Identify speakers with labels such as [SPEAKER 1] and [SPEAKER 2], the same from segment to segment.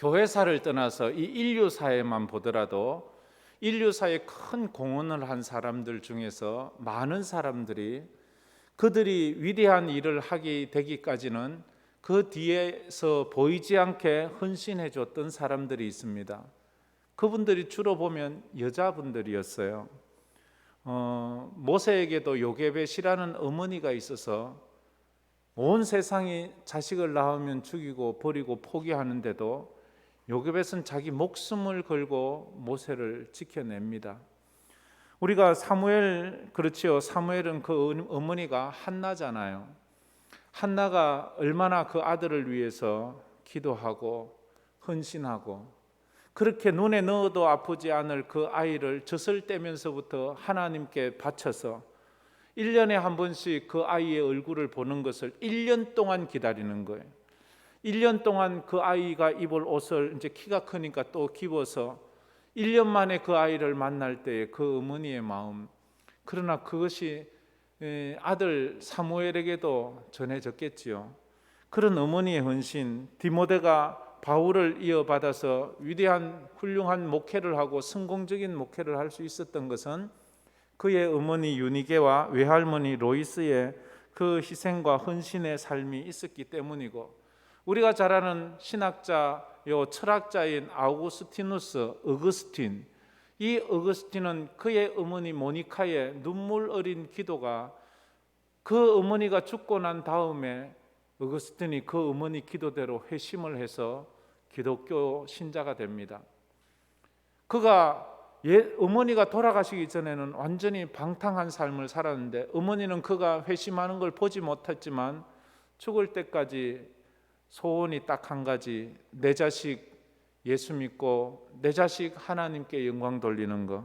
[SPEAKER 1] 교회사를 떠나서 이 인류사에만 보더라도 인류사에 큰 공헌을 한 사람들 중에서 많은 사람들이 그들이 위대한 일을 하게 되기까지는 그 뒤에서 보이지 않게 헌신해 줬던 사람들이 있습니다. 그분들이 주로 보면 여자분들이었어요. 모세에게도 요게벳이라는 어머니가 있어서 온 세상이 자식을 낳으면 죽이고 버리고 포기하는데도 요게벳은 자기 목숨을 걸고 모세를 지켜냅니다. 우리가 사무엘, 그렇지요. 사무엘은 그 어머니가 한나잖아요. 한나가 얼마나 그 아들을 위해서 기도하고 헌신하고 그렇게 눈에 넣어도 아프지 않을 그 아이를 젖을 떼면서부터 하나님께 바쳐서 1년에 한 번씩 그 아이의 얼굴을 보는 것을 1년 동안 기다리는 거예요. 1년 동안 그 아이가 입을 옷을 이제 키가 크니까 또 입어서 1년 만에 그 아이를 만날 때의 그 어머니의 마음, 그러나 그것이 아들 사무엘에게도 전해졌겠지요. 그런 어머니의 헌신, 디모데가 바울을 이어받아서 위대한 훌륭한 목회를 하고 성공적인 목회를 할 수 있었던 것은 그의 어머니 유니게와 외할머니 로이스의 그 희생과 헌신의 삶이 있었기 때문이고, 우리가 잘 아는 신학자, 철학자인 어거스틴, 이 어거스틴은 그의 어머니 모니카의 눈물 어린 기도가, 그 어머니가 죽고 난 다음에 어거스틴이 그 어머니 기도대로 회심을 해서 기독교 신자가 됩니다. 그가 어머니가 돌아가시기 전에는 완전히 방탕한 삶을 살았는데, 어머니는 그가 회심하는 걸 보지 못했지만 죽을 때까지 소원이 딱 한 가지, 내 자식 예수 믿고 내 자식 하나님께 영광 돌리는 것.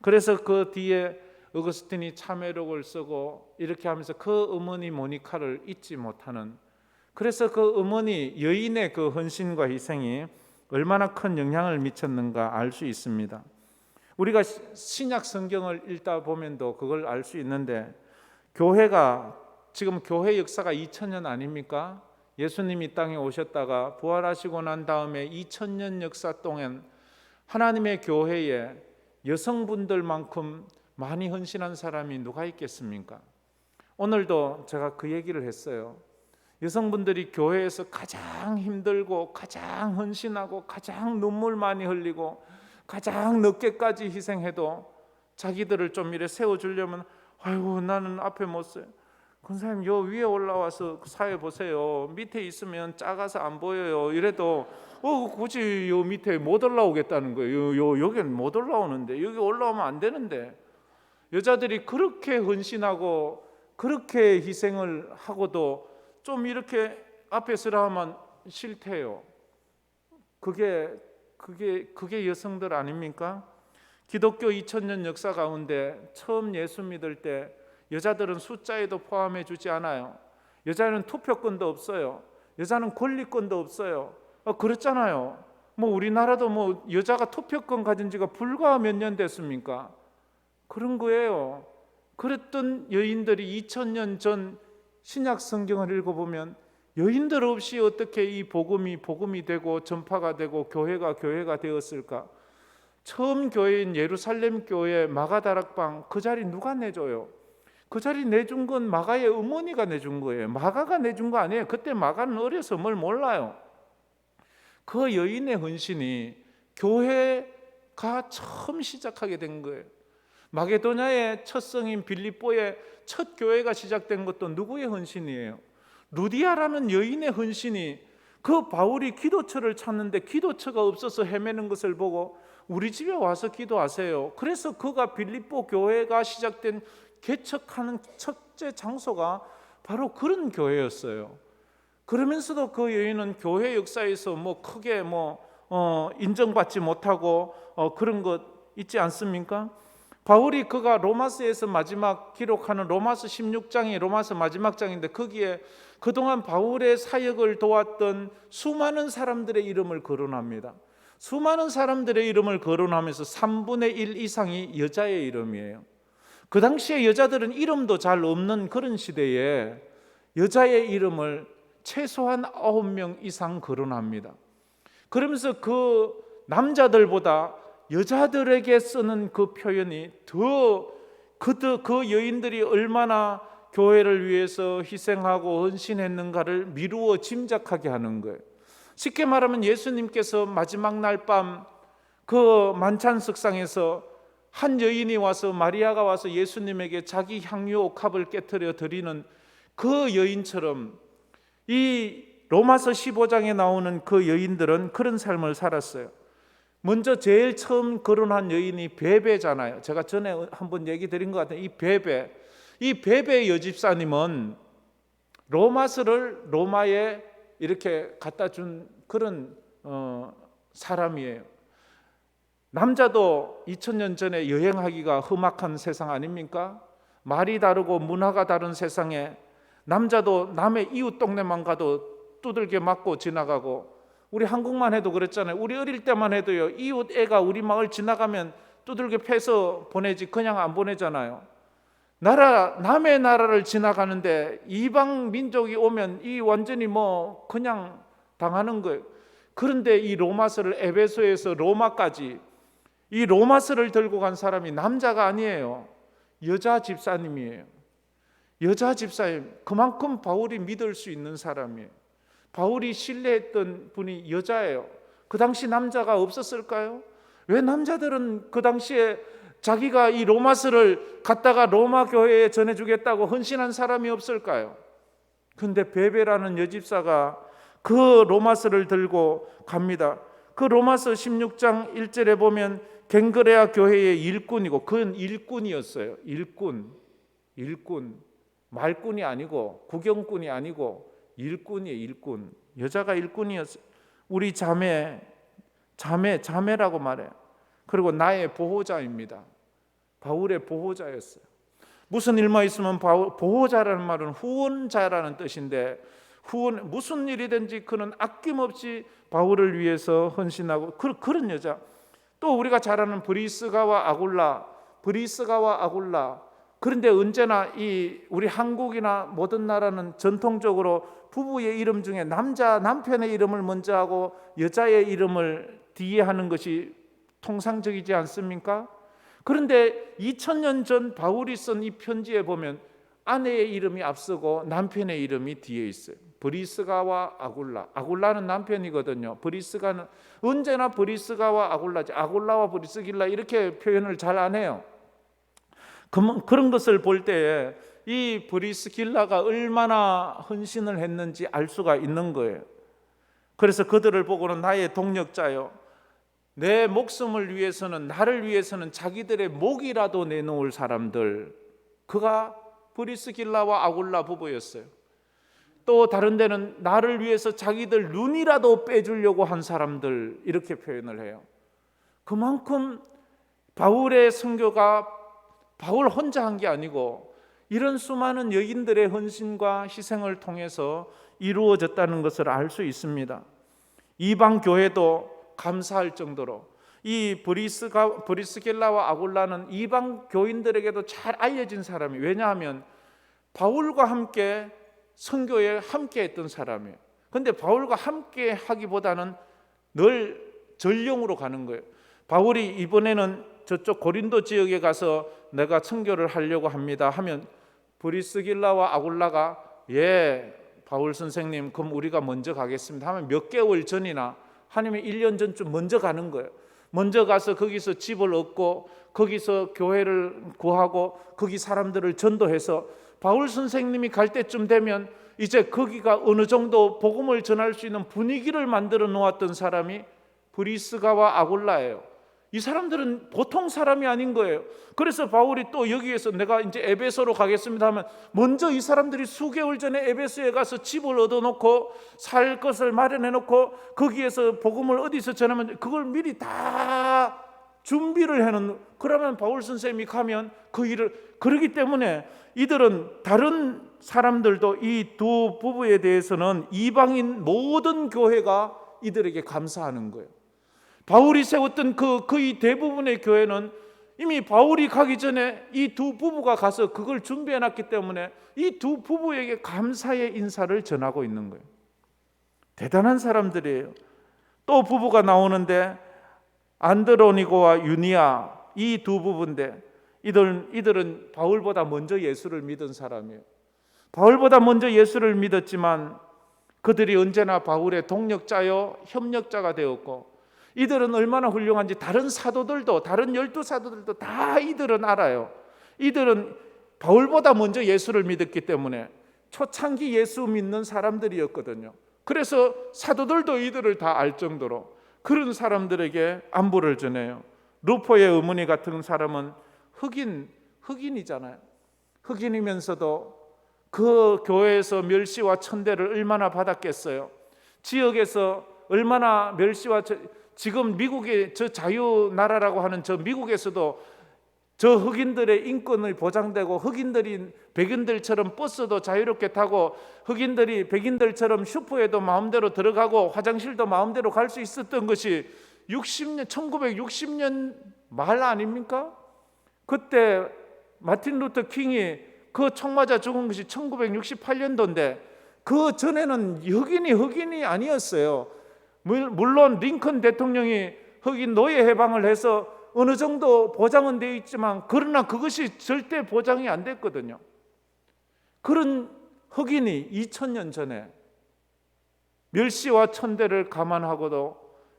[SPEAKER 1] 그래서 그 뒤에 어거스틴이 참회록을 쓰고 이렇게 하면서 그 어머니 모니카를 잊지 못하는, 그래서 그 어머니 여인의 그 헌신과 희생이 얼마나 큰 영향을 미쳤는가 알 수 있습니다. 우리가 신약 성경을 읽다 보면도 그걸 알 수 있는데, 교회가 지금 교회 역사가 2000년 아닙니까? 예수님이 땅에 오셨다가 부활하시고 난 다음에 2000년 역사 동안 하나님의 교회에 여성분들만큼 많이 헌신한 사람이 누가 있겠습니까? 오늘도 제가 그 얘기를 했어요. 여성분들이 교회에서 가장 힘들고 가장 헌신하고 가장 눈물 많이 흘리고 가장 늦게까지 희생해도 자기들을 좀 이래 세워주려면, 아이고 나는 앞에 못 서요. 권사님 요 위에 올라와서 사회 보세요. 밑에 있으면 작아서 안 보여요. 이래도 굳이 요 밑에 못 올라오겠다는 거예요. 여기는 못 올라오는데, 여기 올라오면 안 되는데. 여자들이 그렇게 헌신하고 그렇게 희생을 하고도 좀 이렇게 앞에 서라 하면 싫대요. 그게 여성들 아닙니까? 기독교 2000년 역사 가운데 처음 예수 믿을 때 여자들은 숫자에도 포함해 주지 않아요. 여자는 투표권도 없어요. 여자는 권리권도 없어요. 그렇잖아요. 우리나라도 여자가 투표권 가진 지가 불과 몇 년 됐습니까? 그런 거예요. 그랬던 여인들이 2000년 전 신약 성경을 읽어보면 여인들 없이 어떻게 이 복음이 되고 전파가 되고 교회가 되었을까? 처음 교회인 예루살렘 교회 마가다락방, 그 자리 누가 내줘요? 그 자리 내준 건 마가의 어머니가 내준 거예요. 마가가 내준 거 아니에요. 그때 마가는 어려서 뭘 몰라요. 그 여인의 헌신이 교회가 처음 시작하게 된 거예요. 마게도냐의 첫 성인 빌립보의 첫 교회가 시작된 것도 누구의 헌신이에요? 루디아라는 여인의 헌신이, 그 바울이 기도처를 찾는데 기도처가 없어서 헤매는 것을 보고 우리 집에 와서 기도하세요. 그래서 그가 빌립보 교회가 시작된 개척하는 첫째 장소가 바로 그런 교회였어요. 그러면서도 그 여인은 교회 역사에서 크게 인정받지 못하고 그런 것 있지 않습니까? 바울이 그가 로마서에서 마지막 기록하는 로마서 16장이 로마서 마지막 장인데, 거기에 그동안 바울의 사역을 도왔던 수많은 사람들의 이름을 거론합니다. 수많은 사람들의 이름을 거론하면서 3분의 1 이상이 여자의 이름이에요. 그 당시에 여자들은 이름도 잘 없는 그런 시대에 여자의 이름을 최소한 9명 이상 거론합니다. 그러면서 그 남자들보다 여자들에게 쓰는 그 표현이 그 여인들이 얼마나 교회를 위해서 희생하고 헌신했는가를 미루어 짐작하게 하는 거예요. 쉽게 말하면 예수님께서 마지막 날 밤 그 만찬석상에서 한 여인이 와서, 마리아가 와서 예수님에게 자기 향유 옥합을 깨뜨려 드리는 그 여인처럼 이 로마서 15장에 나오는 그 여인들은 그런 삶을 살았어요. 먼저 제일 처음 거론한 여인이 베베잖아요. 제가 전에 한번 얘기 드린 것 같아요. 이 베베 여집사님은 로마서를 로마에 이렇게 갖다 준 그런 사람이에요. 남자도 2000년 전에 여행하기가 험악한 세상 아닙니까? 말이 다르고 문화가 다른 세상에 남자도 남의 이웃 동네만 가도 두들겨 맞고 지나가고, 우리 한국만 해도 그랬잖아요. 우리 어릴 때만 해도요, 이웃 애가 우리 마을 지나가면 두들겨 패서 보내지 그냥 안 보내잖아요. 남의 나라를 지나가는데 이방 민족이 오면 이 완전히 그냥 당하는 거예요. 그런데 이 로마서를 에베소에서 로마까지 이 로마서를 들고 간 사람이 남자가 아니에요. 여자 집사님이에요. 여자 집사님. 그만큼 바울이 믿을 수 있는 사람이에요. 바울이 신뢰했던 분이 여자예요. 그 당시 남자가 없었을까요? 왜 남자들은 그 당시에 자기가 이 로마서를 갖다가 로마 교회에 전해주겠다고 헌신한 사람이 없을까요? 근데 베베라는 여집사가 그 로마서를 들고 갑니다. 그 로마서 16장 1절에 보면 갱그레아 교회의 일꾼이고, 그건 일꾼이었어요. 일꾼. 말꾼이 아니고 구경꾼이 아니고 일꾼이에요. 일꾼. 여자가 일꾼이었어요. 우리 자매라고 말해요. 그리고 나의 보호자입니다. 바울의 보호자였어요. 무슨 일만 있으면 보호자라는 말은 후원자라는 뜻인데, 무슨 일이든지 그는 아낌없이 바울을 위해서 헌신하고, 그런 여자. 또 우리가 잘 아는 브리스가와 아굴라. 그런데 언제나 우리 한국이나 모든 나라는 전통적으로 부부의 이름 중에 남편의 이름을 먼저 하고 여자의 이름을 뒤에 하는 것이 통상적이지 않습니까? 그런데 2000년 전 바울이 쓴 이 편지에 보면 아내의 이름이 앞서고 남편의 이름이 뒤에 있어요. 브리스가와 아굴라는 남편이거든요. 브리스가는 언제나 브리스가와 아굴라지, 아굴라와 브리스길라 이렇게 표현을 잘 안 해요. 그런 것을 볼 때에 이 브리스길라가 얼마나 헌신을 했는지 알 수가 있는 거예요. 그래서 그들을 보고는 나의 동력자요, 내 목숨을 위해서는, 나를 위해서는 자기들의 목이라도 내놓을 사람들, 그가 브리스길라와 아굴라 부부였어요. 또 다른 데는 나를 위해서 자기들 눈이라도 빼주려고 한 사람들, 이렇게 표현을 해요. 그만큼 바울의 선교가 바울 혼자 한 게 아니고 이런 수많은 여인들의 헌신과 희생을 통해서 이루어졌다는 것을 알 수 있습니다. 이방 교회도 감사할 정도로 이 브리스길라와 아굴라는 이방 교인들에게도 잘 알려진 사람이, 왜냐하면 바울과 함께 선교에 함께 했던 사람이에요. 그런데 바울과 함께 하기보다는 늘 전령으로 가는 거예요. 바울이 이번에는 저쪽 고린도 지역에 가서 내가 선교를 하려고 합니다 하면 브리스길라와 아굴라가 예, 바울 선생님 그럼 우리가 먼저 가겠습니다 하면 몇 개월 전이나 아니면 1년 전쯤 먼저 가는 거예요. 먼저 가서 거기서 집을 얻고 거기서 교회를 구하고 거기 사람들을 전도해서 바울 선생님이 갈 때쯤 되면 이제 거기가 어느 정도 복음을 전할 수 있는 분위기를 만들어 놓았던 사람이 브리스가와 아굴라예요. 이 사람들은 보통 사람이 아닌 거예요. 그래서 바울이 또 여기에서 내가 이제 에베소로 가겠습니다 하면 먼저 이 사람들이 수개월 전에 에베소에 가서 집을 얻어놓고 살 것을 마련해놓고 거기에서 복음을 어디서 전하면 그걸 미리 다 준비를 해놓는, 그러면 바울 선생님이 가면 그 일을, 그러기 때문에 이들은 다른 사람들도 이 두 부부에 대해서는 이방인 모든 교회가 이들에게 감사하는 거예요. 바울이 세웠던 거의 대부분의 교회는 이미 바울이 가기 전에 이 두 부부가 가서 그걸 준비해놨기 때문에 이 두 부부에게 감사의 인사를 전하고 있는 거예요. 대단한 사람들이에요. 또 부부가 나오는데 안드로니고와 유니아, 이 두 부부인데 이들은 바울보다 먼저 예수를 믿은 사람이에요. 바울보다 먼저 예수를 믿었지만 그들이 언제나 바울의 동력자요 협력자가 되었고, 이들은 얼마나 훌륭한지 다른 사도들도, 다른 12사도들도 다 이들은 알아요. 이들은 바울보다 먼저 예수를 믿었기 때문에 초창기 예수 믿는 사람들이었거든요. 그래서 사도들도 이들을 다 알 정도로 그런 사람들에게 안부를 전해요. 루포의 어머니 같은 사람은 흑인이잖아요. 흑인이면서도 그 교회에서 멸시와 천대를 얼마나 받았겠어요. 지역에서 얼마나 멸시와 지금 미국의 저 자유나라라고 하는 저 미국에서도 저 흑인들의 인권을 보장되고, 흑인들이 백인들처럼 버스도 자유롭게 타고, 흑인들이 백인들처럼 슈퍼에도 마음대로 들어가고 화장실도 마음대로 갈 수 있었던 것이 1960년 말 아닙니까? 그때 마틴 루터 킹이 그 총 맞아 죽은 것이 1968년도인데 그 전에는 흑인이 아니었어요. 물론 링컨 대통령이 흑인 노예 해방을 해서 어느 정도 보장은 되어 있지만, 그러나 그것이 절대 보장이 안 됐거든요. 그런 흑인이 2000년 전에 멸시와 천대를 감안하고도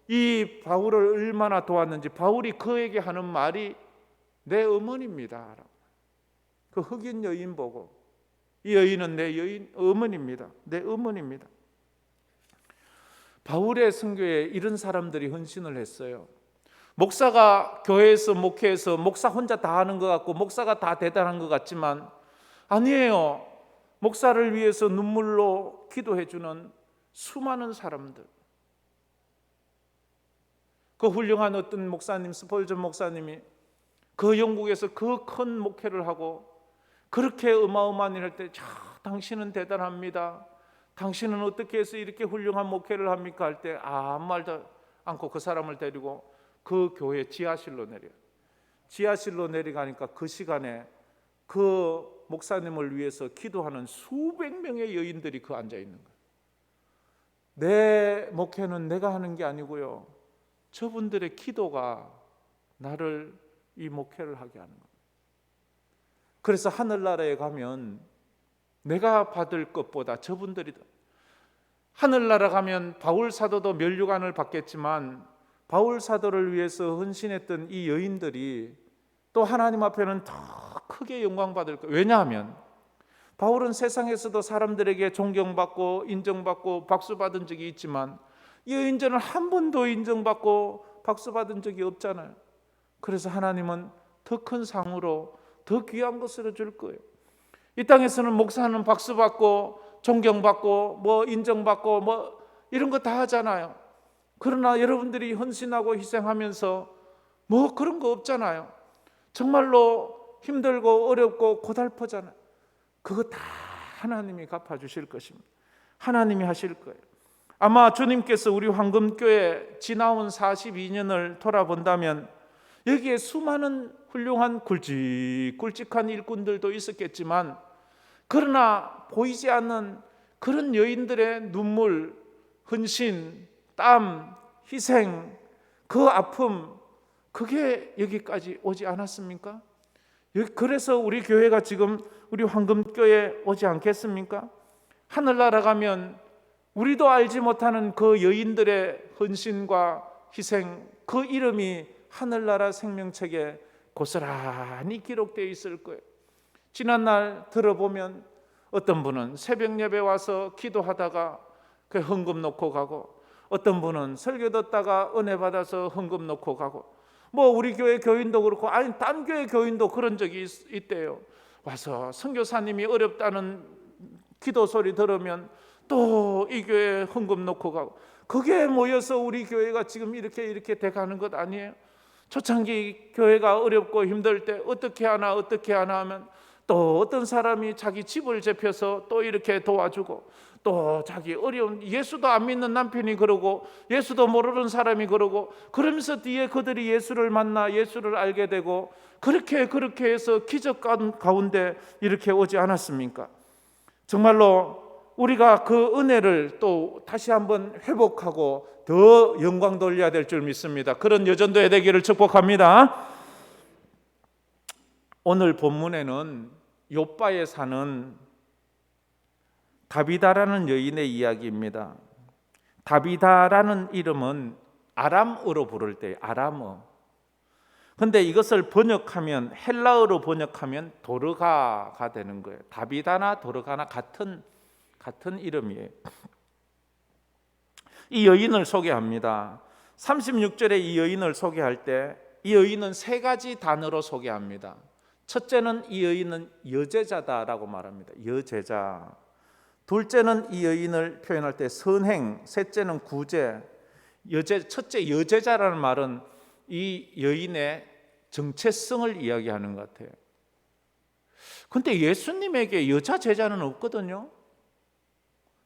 [SPEAKER 1] 이 바울을 얼마나 도왔는지, 바울이 그에게 하는 말이 내 어머니입니다. 그 흑인 여인 보고, 이 여인은 내 어머니입니다. 내 어머니입니다. 바울의 선교에 이런 사람들이 헌신을 했어요. 목사가 교회에서 목회해서 목사 혼자 다 하는 것 같고 목사가 다 대단한 것 같지만 아니에요. 목사를 위해서 눈물로 기도해 주는 수많은 사람들. 그 훌륭한 어떤 목사님, 스폴전 목사님이 그 영국에서 그 큰 목회를 하고 그렇게 어마어마한 일을 할 때, 당신은 대단합니다. 당신은 어떻게 해서 이렇게 훌륭한 목회를 합니까? 할 때 아무 말도 않고 그 사람을 데리고 그 교회 지하실로 내려요. 지하실로 내려가니까 그 시간에 그 목사님을 위해서 기도하는 수백 명의 여인들이 그 앉아 있는 거예요. 내 목회는 내가 하는 게 아니고요, 저분들의 기도가 나를 이 목회를 하게 하는 거예요. 그래서 하늘나라에 가면 내가 받을 것보다 저분들이, 하늘나라 가면 바울 사도도 면류관을 받겠지만 바울 사도를 위해서 헌신했던 이 여인들이 또 하나님 앞에는 더 크게 영광 받을 거예요. 왜냐하면 바울은 세상에서도 사람들에게 존경받고 인정받고 박수받은 적이 있지만 이 여인들은 한 번도 인정받고 박수받은 적이 없잖아요. 그래서 하나님은 더 큰 상으로 더 귀한 것으로 줄 거예요. 이 땅에서는 목사는 박수받고 존경받고 뭐 인정받고 뭐 이런 거 다 하잖아요. 그러나 여러분들이 헌신하고 희생하면서 뭐 그런 거 없잖아요. 정말로 힘들고 어렵고 고달프잖아요. 그거 다 하나님이 갚아주실 것입니다. 하나님이 하실 거예요. 아마 주님께서 우리 황금교회 지나온 42년을 돌아본다면 여기에 수많은 훌륭한 굵직굵직한 일꾼들도 있었겠지만, 그러나 보이지 않는 그런 여인들의 눈물, 헌신, 땀, 희생, 그 아픔, 그게 여기까지 오지 않았습니까? 그래서 우리 교회가 지금 우리 황금교회 오지 않겠습니까? 하늘나라 가면 우리도 알지 못하는 그 여인들의 헌신과 희생, 그 이름이 하늘나라 생명책에 고스란히 기록되어 있을 거예요. 지난날 들어보면 어떤 분은 새벽 예배 와서 기도하다가 그 헌금 놓고 가고, 어떤 분은 설교 듣다가 은혜 받아서 헌금 놓고 가고, 뭐 우리 교회 교인도 그렇고 아니 딴 교회 교인도 그런 적이 있대요. 와서 선교사님이 어렵다는 기도 소리 들으면 또 이 교회에 헌금 놓고 가고, 그게 모여서 우리 교회가 지금 이렇게 돼가는 것 아니에요? 초창기 교회가 어렵고 힘들 때 어떻게 하나 하면 또 어떤 사람이 자기 집을 잡혀서 또 이렇게 도와주고, 또 자기 어려운 예수도 안 믿는 남편이 그러고 예수도 모르는 사람이 그러고, 그러면서 뒤에 그들이 예수를 만나 예수를 알게 되고, 그렇게 해서 기적 가운데 이렇게 오지 않았습니까? 정말로 우리가 그 은혜를 또 다시 한번 회복하고 더 영광 돌려야 될 줄 믿습니다. 그런 여전도의 되기를 축복합니다. 오늘 본문에는 욥바에 사는 다비다라는 여인의 이야기입니다. 다비다라는 이름은 아람어로 부를 때 아람어. 근데 이것을 번역하면 헬라어로 번역하면 도르가가 되는 거예요. 다비다나 도르가나 같은 이름이에요. 이 여인을 소개합니다. 36절에 이 여인을 소개할 때 이 여인은 세 가지 단어로 소개합니다. 첫째는 이 여인은 여제자다라고 말합니다. 여제자. 둘째는 이 여인을 표현할 때 선행, 셋째는 구제. 첫째 여제자라는 말은 이 여인의 정체성을 이야기하는 것 같아요. 그런데 예수님에게 여자 제자는 없거든요.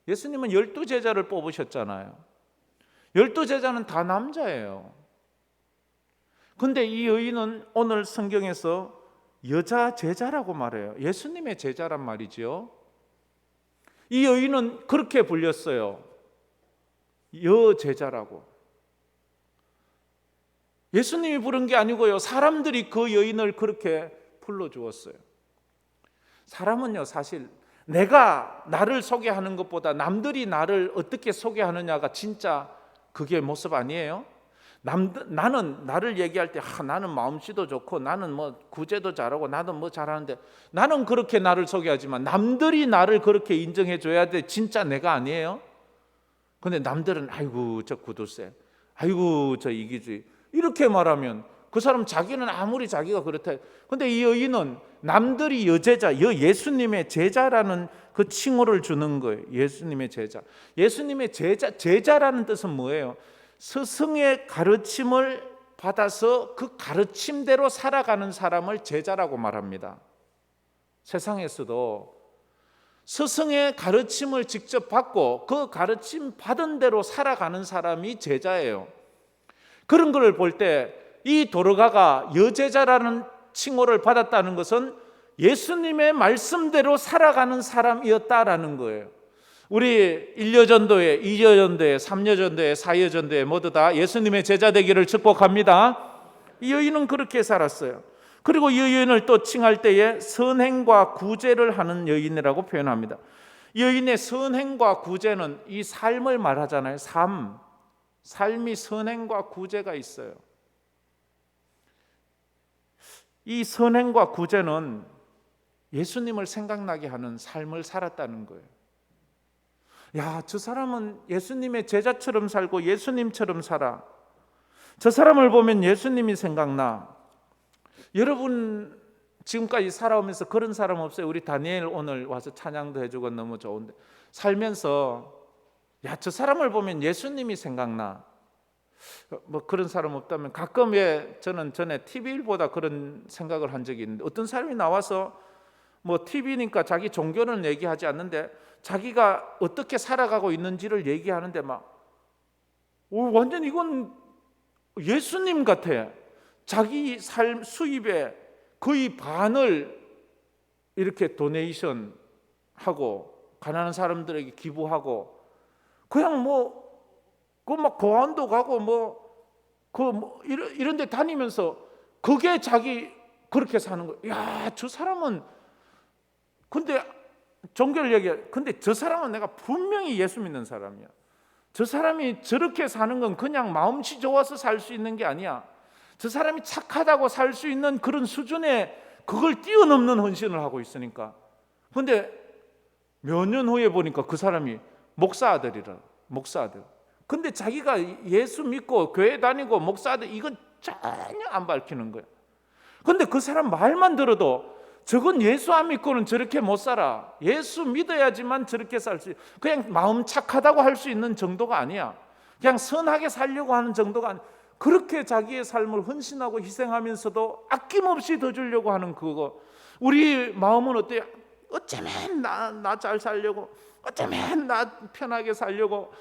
[SPEAKER 1] 예수님은 12제자를 뽑으셨잖아요. 12제자는 다 남자예요. 그런데 이 여인은 오늘 성경에서 여자 제자라고 말해요. 예수님의 제자란 말이죠. 이 여인은 그렇게 불렸어요. 여제자라고. 예수님이 부른 게 아니고요. 사람들이 그 여인을 그렇게 불러주었어요. 사람은요, 사실 내가 나를 소개하는 것보다 남들이 나를 어떻게 소개하느냐가 진짜 그게 모습 아니에요? 나는 나를 얘기할 때 나는 마음씨도 좋고 나는 뭐 구제도 잘하고 나는 뭐 잘하는데 나는 그렇게 나를 소개하지만 남들이 나를 그렇게 인정해 줘야 돼. 진짜 내가 아니에요? 근데 남들은 아이고 저 구두쇠, 아이고 저 이기주의 이렇게 말하면 그 사람 자기는 아무리 자기가 그렇다. 근데 이 여인은 남들이 여제자, 예수님의 제자라는 그 칭호를 주는 거예요. 예수님의 제자. 예수님의 제자라는 뜻은 뭐예요? 스승의 가르침을 받아서 그 가르침대로 살아가는 사람을 제자라고 말합니다. 세상에서도 스승의 가르침을 직접 받고 그 가르침 받은 대로 살아가는 사람이 제자예요. 그런 걸 볼 때 이 도르가가 여제자라는 칭호를 받았다는 것은 예수님의 말씀대로 살아가는 사람이었다라는 거예요. 우리 1여전도회, 2여전도회, 3여전도회, 4여전도회 모두 다 예수님의 제자 되기를 축복합니다. 이 여인은 그렇게 살았어요. 그리고 이 여인을 또 칭할 때에 선행과 구제를 하는 여인이라고 표현합니다. 이 여인의 선행과 구제는 이 삶을 말하잖아요. 삶이 선행과 구제가 있어요. 이 선행과 구제는 예수님을 생각나게 하는 삶을 살았다는 거예요. 야, 저 사람은 예수님의 제자처럼 살고 예수님처럼 살아. 저 사람을 보면 예수님이 생각나. 여러분 지금까지 살아오면서 그런 사람 없어요? 우리 다니엘 오늘 와서 찬양도 해주고 너무 좋은데 살면서 야, 저 사람을 보면 예수님이 생각나. 뭐 그런 사람 없다면 가끔 저는 전에 TV보다 그런 생각을 한 적이 있는데 어떤 사람이 나와서 뭐 TV니까 자기 종교는 얘기하지 않는데 자기가 어떻게 살아가고 있는지를 얘기하는데 완전 이건 예수님 같아. 자기 삶 수입의 거의 반을 이렇게 도네이션 하고 가난한 사람들에게 기부하고 그냥 막 고아원도 가고 이런 데 다니면서 그게 자기 그렇게 사는 거예요. 야, 저 사람은 근데 종교를 얘기해. 근데 저 사람은 내가 분명히 예수 믿는 사람이야. 저 사람이 저렇게 사는 건 그냥 마음씨 좋아서 살 수 있는 게 아니야. 저 사람이 착하다고 살 수 있는 그런 수준에 그걸 뛰어넘는 헌신을 하고 있으니까. 근데 몇 년 후에 보니까 그 사람이 목사 아들이라. 목사 아들. 근데 자기가 예수 믿고 교회 다니고 목사 아들 이건 전혀 안 밝히는 거야. 근데 그 사람 말만 들어도 저건 예수 안 믿고는 저렇게 못 살아. 예수 믿어야지만 저렇게 살 수 있어. 그냥 마음 착하다고 할 수 있는 정도가 아니야. 그냥 선하게 살려고 하는 정도가 아니야. 그렇게 자기의 삶을 헌신하고 희생하면서도 아낌없이 더 주려고 하는 그거. 우리 마음은 어때요? 어쩌면 나 잘 살려고, 어쩌면 나 편하게 살려고,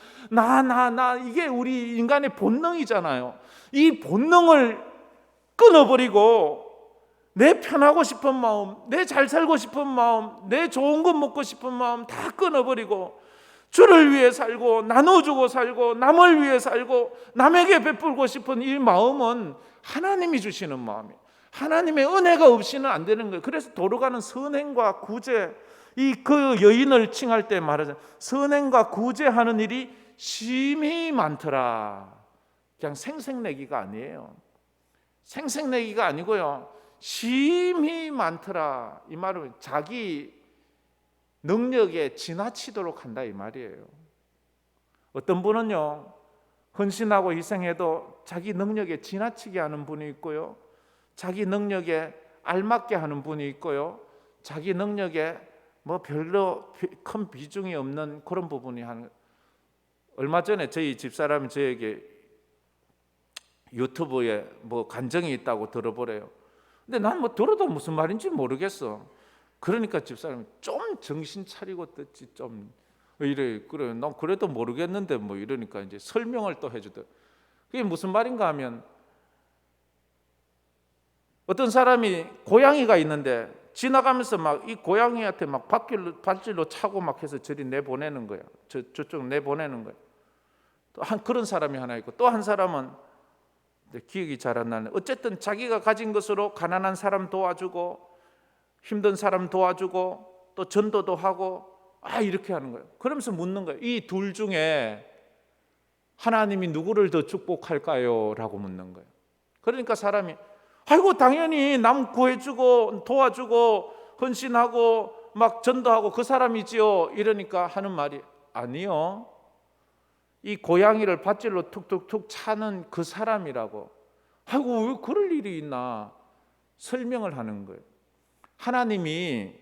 [SPEAKER 1] 이게 우리 인간의 본능이잖아요. 이 본능을 끊어버리고 내 편하고 싶은 마음, 내 잘 살고 싶은 마음, 내 좋은 것 먹고 싶은 마음 다 끊어버리고 주를 위해 살고 나눠주고 살고 남을 위해 살고 남에게 베풀고 싶은 이 마음은 하나님이 주시는 마음이에요. 하나님의 은혜가 없이는 안 되는 거예요. 그래서 도로가는 선행과 구제, 그 여인을 칭할 때 말하잖아요. 선행과 구제하는 일이 심히 많더라. 그냥 생색내기가 아니에요. 생색내기가 아니고요, 심히 많더라. 이 말은 자기 능력에 지나치도록 한다 이 말이에요. 어떤 분은요, 헌신하고 희생해도 자기 능력에 지나치게 하는 분이 있고요, 자기 능력에 알맞게 하는 분이 있고요, 자기 능력에 뭐 별로 큰 비중이 없는 그런 부분이 하는. 얼마 전에 저희 집사람이 저에게 유튜브에 뭐 간증이 있다고 들어보래요. 근데 난 뭐 들어도 무슨 말인지 모르겠어. 그러니까 집사람이 좀 정신 차리고 듣지 좀 이래. 그래, 난 그래도 모르겠는데 뭐 이러니까 이제 설명을 또 해주더라고요. 그게 무슨 말인가 하면, 어떤 사람이 고양이가 있는데 지나가면서 막 이 고양이한테 막 발질로 차고 막 해서 저리 내보내는 거야. 저쪽 내보내는 거야. 또 그런 사람이 하나 있고, 또 한 사람은 기억이 잘 안 나네. 어쨌든 자기가 가진 것으로 가난한 사람 도와주고 힘든 사람 도와주고 또 전도도 하고 이렇게 하는 거예요. 그러면서 묻는 거예요. 이 둘 중에 하나님이 누구를 더 축복할까요? 라고 묻는 거예요. 그러니까 사람이 아이고 당연히 남 구해주고 도와주고 헌신하고 막 전도하고 그 사람이지요. 이러니까 하는 말이 아니요, 이 고양이를 밧줄로 툭툭툭 차는 그 사람이라고. 아이고 왜 그럴 일이 있나 설명을 하는 거예요. 하나님이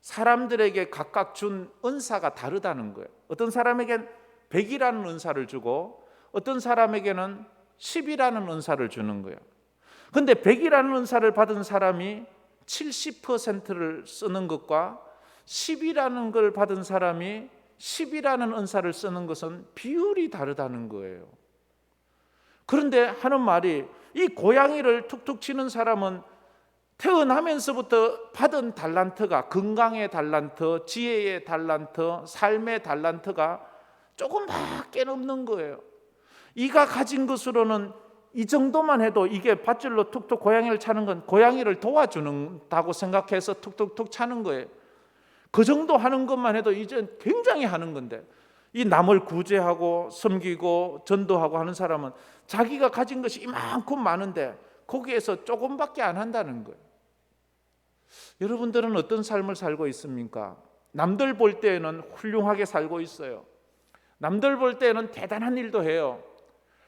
[SPEAKER 1] 사람들에게 각각 준 은사가 다르다는 거예요. 어떤 사람에겐 100이라는 은사를 주고 어떤 사람에게는 10이라는 은사를 주는 거예요. 근데 100이라는 은사를 받은 사람이 70%를 쓰는 것과 10이라는 걸 받은 사람이 10이라는 은사를 쓰는 것은 비율이 다르다는 거예요. 그런데 하는 말이, 이 고양이를 툭툭 치는 사람은 태어나면서부터 받은 달란트가, 건강의 달란트, 지혜의 달란트, 삶의 달란트가 조금밖에 없는 거예요. 이가 가진 것으로는 이 정도만 해도, 이게 밧줄로 툭툭 고양이를 차는 건 고양이를 도와주는다고 생각해서 툭툭툭 차는 거예요. 그 정도 하는 것만 해도 이제 굉장히 하는 건데, 이 남을 구제하고 섬기고 전도하고 하는 사람은 자기가 가진 것이 이만큼 많은데 거기에서 조금밖에 안 한다는 거예요. 여러분들은 어떤 삶을 살고 있습니까? 남들 볼 때에는 훌륭하게 살고 있어요. 남들 볼 때에는 대단한 일도 해요.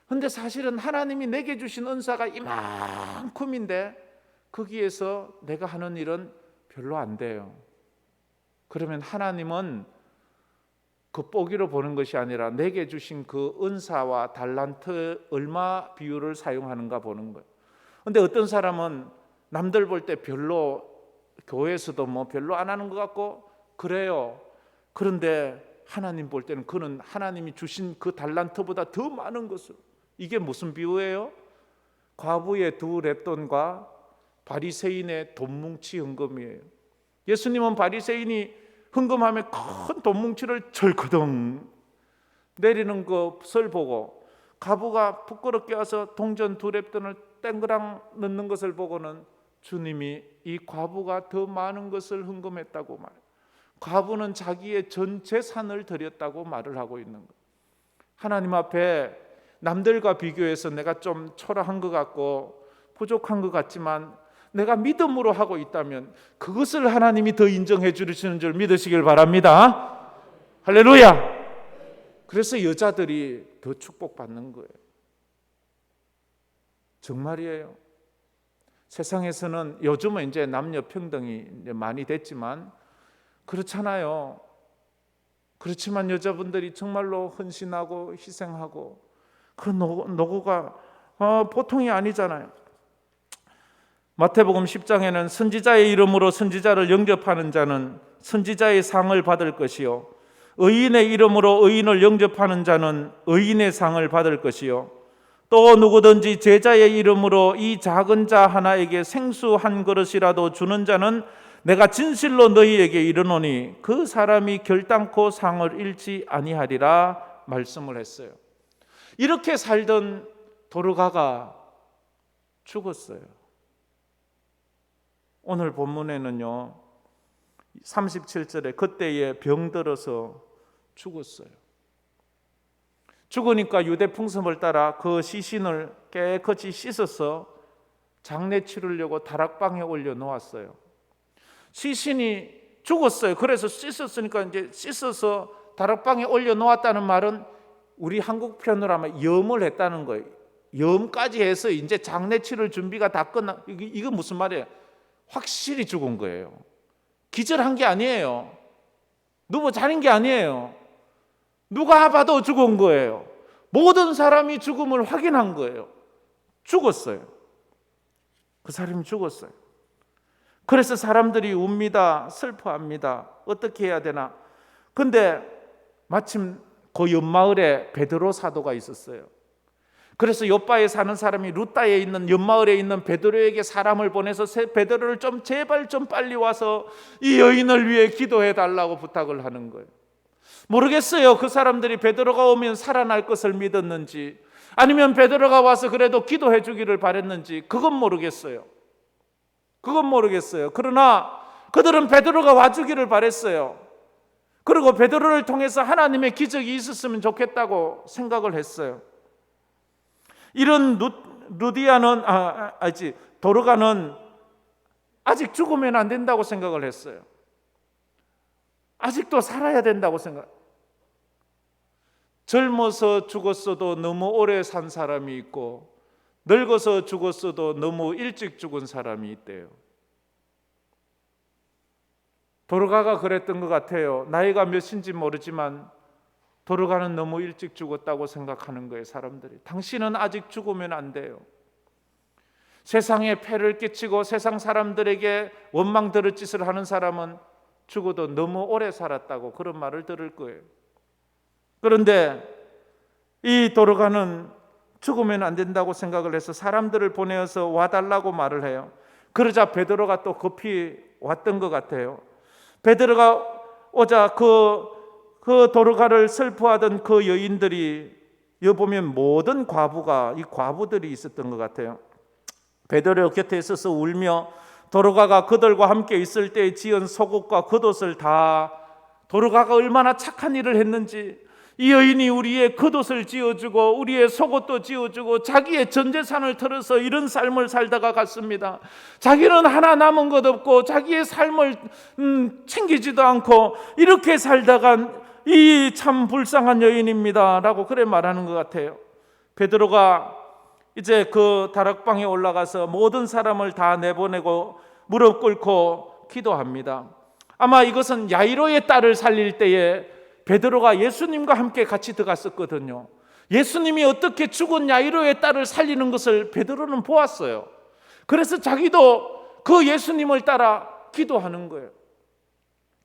[SPEAKER 1] 그런데 사실은 하나님이 내게 주신 은사가 이만큼인데 거기에서 내가 하는 일은 별로 안 돼요. 그러면 하나님은 겉보기로 보는 것이 아니라 내게 주신 그 은사와 달란트 얼마 비율을 사용하는가 보는 거예요. 그런데 어떤 사람은 남들 볼 때 별로, 교회에서도 뭐 별로 안 하는 것 같고 그래요. 그런데 하나님 볼 때는 그는 하나님이 주신 그 달란트보다 더 많은 것을. 이게 무슨 비유예요? 과부의 2렙돈과 바리새인의 돈뭉치 헌금이에요. 예수님은 바리새인이 헌금하면 큰 돈뭉치를 절거덩 내리는 것을 보고, 과부가 부끄럽게 와서 동전 2렙돈을 땡그랑 넣는 것을 보고는 주님이 이 과부가 더 많은 것을 헌금했다고 말해요. 과부는 자기의 전 재산을 드렸다고 말을 하고 있는 거예요. 하나님 앞에 남들과 비교해서 내가 좀 초라한 것 같고 부족한 것 같지만 내가 믿음으로 하고 있다면 그것을 하나님이 더 인정해 주시는 줄 믿으시길 바랍니다. 할렐루야. 그래서 여자들이 더 축복받는 거예요. 정말이에요. 세상에서는 요즘은 이제 남녀 평등이 많이 됐지만 그렇잖아요. 그렇지만 여자분들이 정말로 헌신하고 희생하고 그 노고가 보통이 아니잖아요. 마태복음 10장에는 선지자의 이름으로 선지자를 영접하는 자는 선지자의 상을 받을 것이요, 의인의 이름으로 의인을 영접하는 자는 의인의 상을 받을 것이요, 또 누구든지 제자의 이름으로 이 작은 자 하나에게 생수 한 그릇이라도 주는 자는 내가 진실로 너희에게 이르노니 그 사람이 결단코 상을 잃지 아니하리라 말씀을 했어요. 이렇게 살던 도르가가 죽었어요. 오늘 본문에는요 37절에 그때에 병들어서 죽었어요. 죽으니까 유대 풍습을 따라 그 시신을 깨끗이 씻어서 장례 치르려고 다락방에 올려 놓았어요. 시신이 죽었어요. 그래서 씻었으니까 이제 씻어서 다락방에 올려 놓았다는 말은 우리 한국 표현으로 하면 염을 했다는 거예요. 염까지 해서 이제 장례 치를 준비가 다 끝나. 이거 무슨 말이에요? 확실히 죽은 거예요. 기절한 게 아니에요. 누워 자는 게 아니에요. 누가 봐도 죽은 거예요. 모든 사람이 죽음을 확인한 거예요. 죽었어요. 그 사람이 죽었어요. 그래서 사람들이 웁니다. 슬퍼합니다. 어떻게 해야 되나? 근데 마침 그 옆마을에 베드로 사도가 있었어요. 그래서 요바에 사는 사람이 루다에 있는 옆마을에 있는 베드로에게 사람을 보내서 베드로를 좀 제발 좀 빨리 와서 이 여인을 위해 기도해 달라고 부탁을 하는 거예요. 모르겠어요. 그 사람들이 베드로가 오면 살아날 것을 믿었는지 아니면 베드로가 와서 그래도 기도해 주기를 바랬는지 그건 모르겠어요. 그러나 그들은 베드로가 와주기를 바랬어요. 그리고 베드로를 통해서 하나님의 기적이 있었으면 좋겠다고 생각을 했어요. 이런 도르가는 아직 죽으면 안 된다고 생각을 했어요. 아직도 살아야 된다고 생각. 젊어서 죽었어도 너무 오래 산 사람이 있고 늙어서 죽었어도 너무 일찍 죽은 사람이 있대요. 도르가가 그랬던 것 같아요. 나이가 몇인지 모르지만 도르가는 너무 일찍 죽었다고 생각하는 거예요. 사람들이. 당신은 아직 죽으면 안 돼요. 세상에 폐를 끼치고 세상 사람들에게 원망 들을 짓을 하는 사람은 죽어도 너무 오래 살았다고 그런 말을 들을 거예요. 그런데 이 도르가는 죽으면 안 된다고 생각을 해서 사람들을 보내어서 와달라고 말을 해요. 그러자 베드로가 또 급히 왔던 것 같아요. 베드로가 오자 그 도르가를 슬퍼하던 그 여인들이 여기 보면 모든 이 과부들이 있었던 것 같아요. 베드로 곁에 있어서 울며 도르가가 그들과 함께 있을 때 지은 속옷과 겉옷을 다 도르가가 얼마나 착한 일을 했는지 이 여인이 우리의 겉옷을 지어주고 우리의 속옷도 지어주고 자기의 전 재산을 털어서 이런 삶을 살다가 갔습니다. 자기는 하나 남은 것 없고 자기의 삶을 챙기지도 않고 이렇게 살다간 이 참 불쌍한 여인입니다 라고 그래 말하는 것 같아요. 베드로가 이제 그 다락방에 올라가서 모든 사람을 다 내보내고 무릎 꿇고 기도합니다. 아마 이것은 야이로의 딸을 살릴 때에 베드로가 예수님과 함께 같이 들어갔었거든요. 예수님이 어떻게 죽은 야이로의 딸을 살리는 것을 베드로는 보았어요. 그래서 자기도 그 예수님을 따라 기도하는 거예요.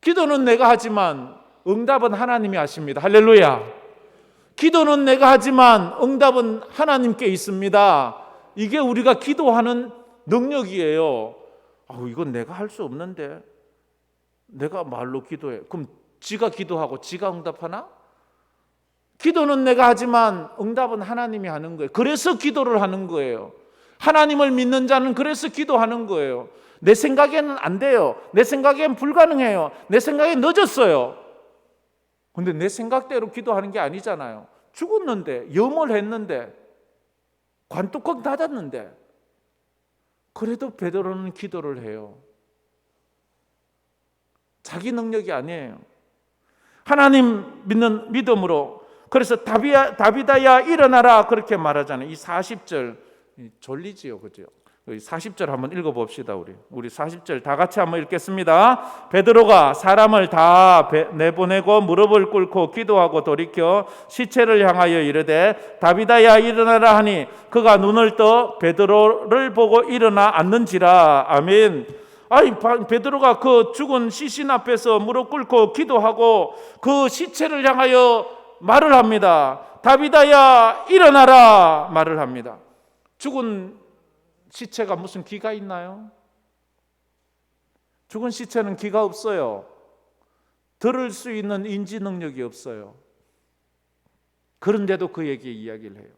[SPEAKER 1] 기도는 내가 하지만 응답은 하나님이 하십니다. 할렐루야. 기도는 내가 하지만 응답은 하나님께 있습니다. 이게 우리가 기도하는 능력이에요. 이건 내가 할 수 없는데 내가 말로 기도해. 그럼 지가 기도하고 지가 응답하나? 기도는 내가 하지만 응답은 하나님이 하는 거예요. 그래서 기도를 하는 거예요. 하나님을 믿는 자는 그래서 기도하는 거예요. 내 생각에는 안 돼요. 내 생각엔 불가능해요. 내 생각엔 늦었어요. 근데 내 생각대로 기도하는 게 아니잖아요. 죽었는데, 염을 했는데, 관뚜껑 닫았는데, 그래도 베드로는 기도를 해요. 자기 능력이 아니에요. 하나님 믿는 믿음으로. 그래서 다비다야 일어나라 그렇게 말하잖아요. 이 40절 졸리지요, 그죠? 40절 한번 읽어봅시다. 우리 40절 다 같이 한번 읽겠습니다. 베드로가 사람을 다 내보내고 무릎을 꿇고 기도하고 돌이켜 시체를 향하여 이르되 다비다야 일어나라 하니 그가 눈을 떠 베드로를 보고 일어나 앉는지라. 아멘. 베드로가 그 죽은 시신 앞에서 무릎 꿇고 기도하고 그 시체를 향하여 말을 합니다. 다비다야 일어나라 말을 합니다. 죽은 시체가 무슨 기가 있나요? 죽은 시체는 기가 없어요. 들을 수 있는 인지 능력이 없어요. 그런데도 그에게 이야기를 해요.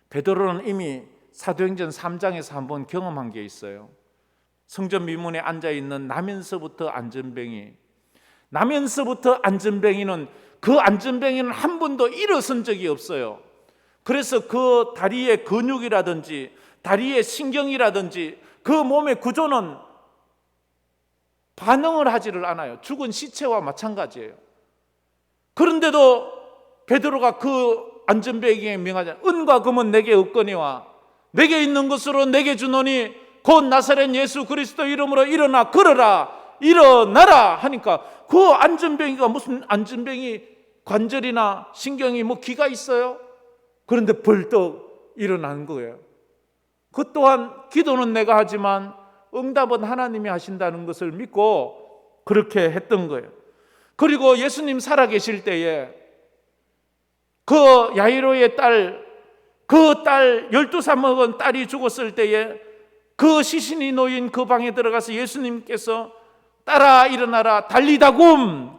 [SPEAKER 1] 베드로는 이미 사도행전 3장에서 한번 경험한 게 있어요. 성전 미문에 앉아있는 나면서부터 안전뱅이는 그 안전뱅이는 한 번도 일어선 적이 없어요. 그래서 그 다리의 근육이라든지 다리의 신경이라든지 그 몸의 구조는 반응을 하지를 않아요. 죽은 시체와 마찬가지예요. 그런데도 베드로가 그 안전뱅이에 명하잖아요. 은과 금은 내게 없거니와 내게 있는 것으로 내게 주노니 곧 나사렛 예수 그리스도 이름으로 일어나 걸어라 일어나라 하니까 그 안전뱅이가 무슨 안전뱅이 관절이나 신경이 뭐 기가 있어요? 그런데 벌떡 일어난 거예요. 그 또한 기도는 내가 하지만 응답은 하나님이 하신다는 것을 믿고 그렇게 했던 거예요. 그리고 예수님 살아계실 때에 그 야이로의 딸, 그 딸 12살 먹은 딸이 죽었을 때에 그 시신이 놓인 그 방에 들어가서 예수님께서 딸아 일어나라 달리다굼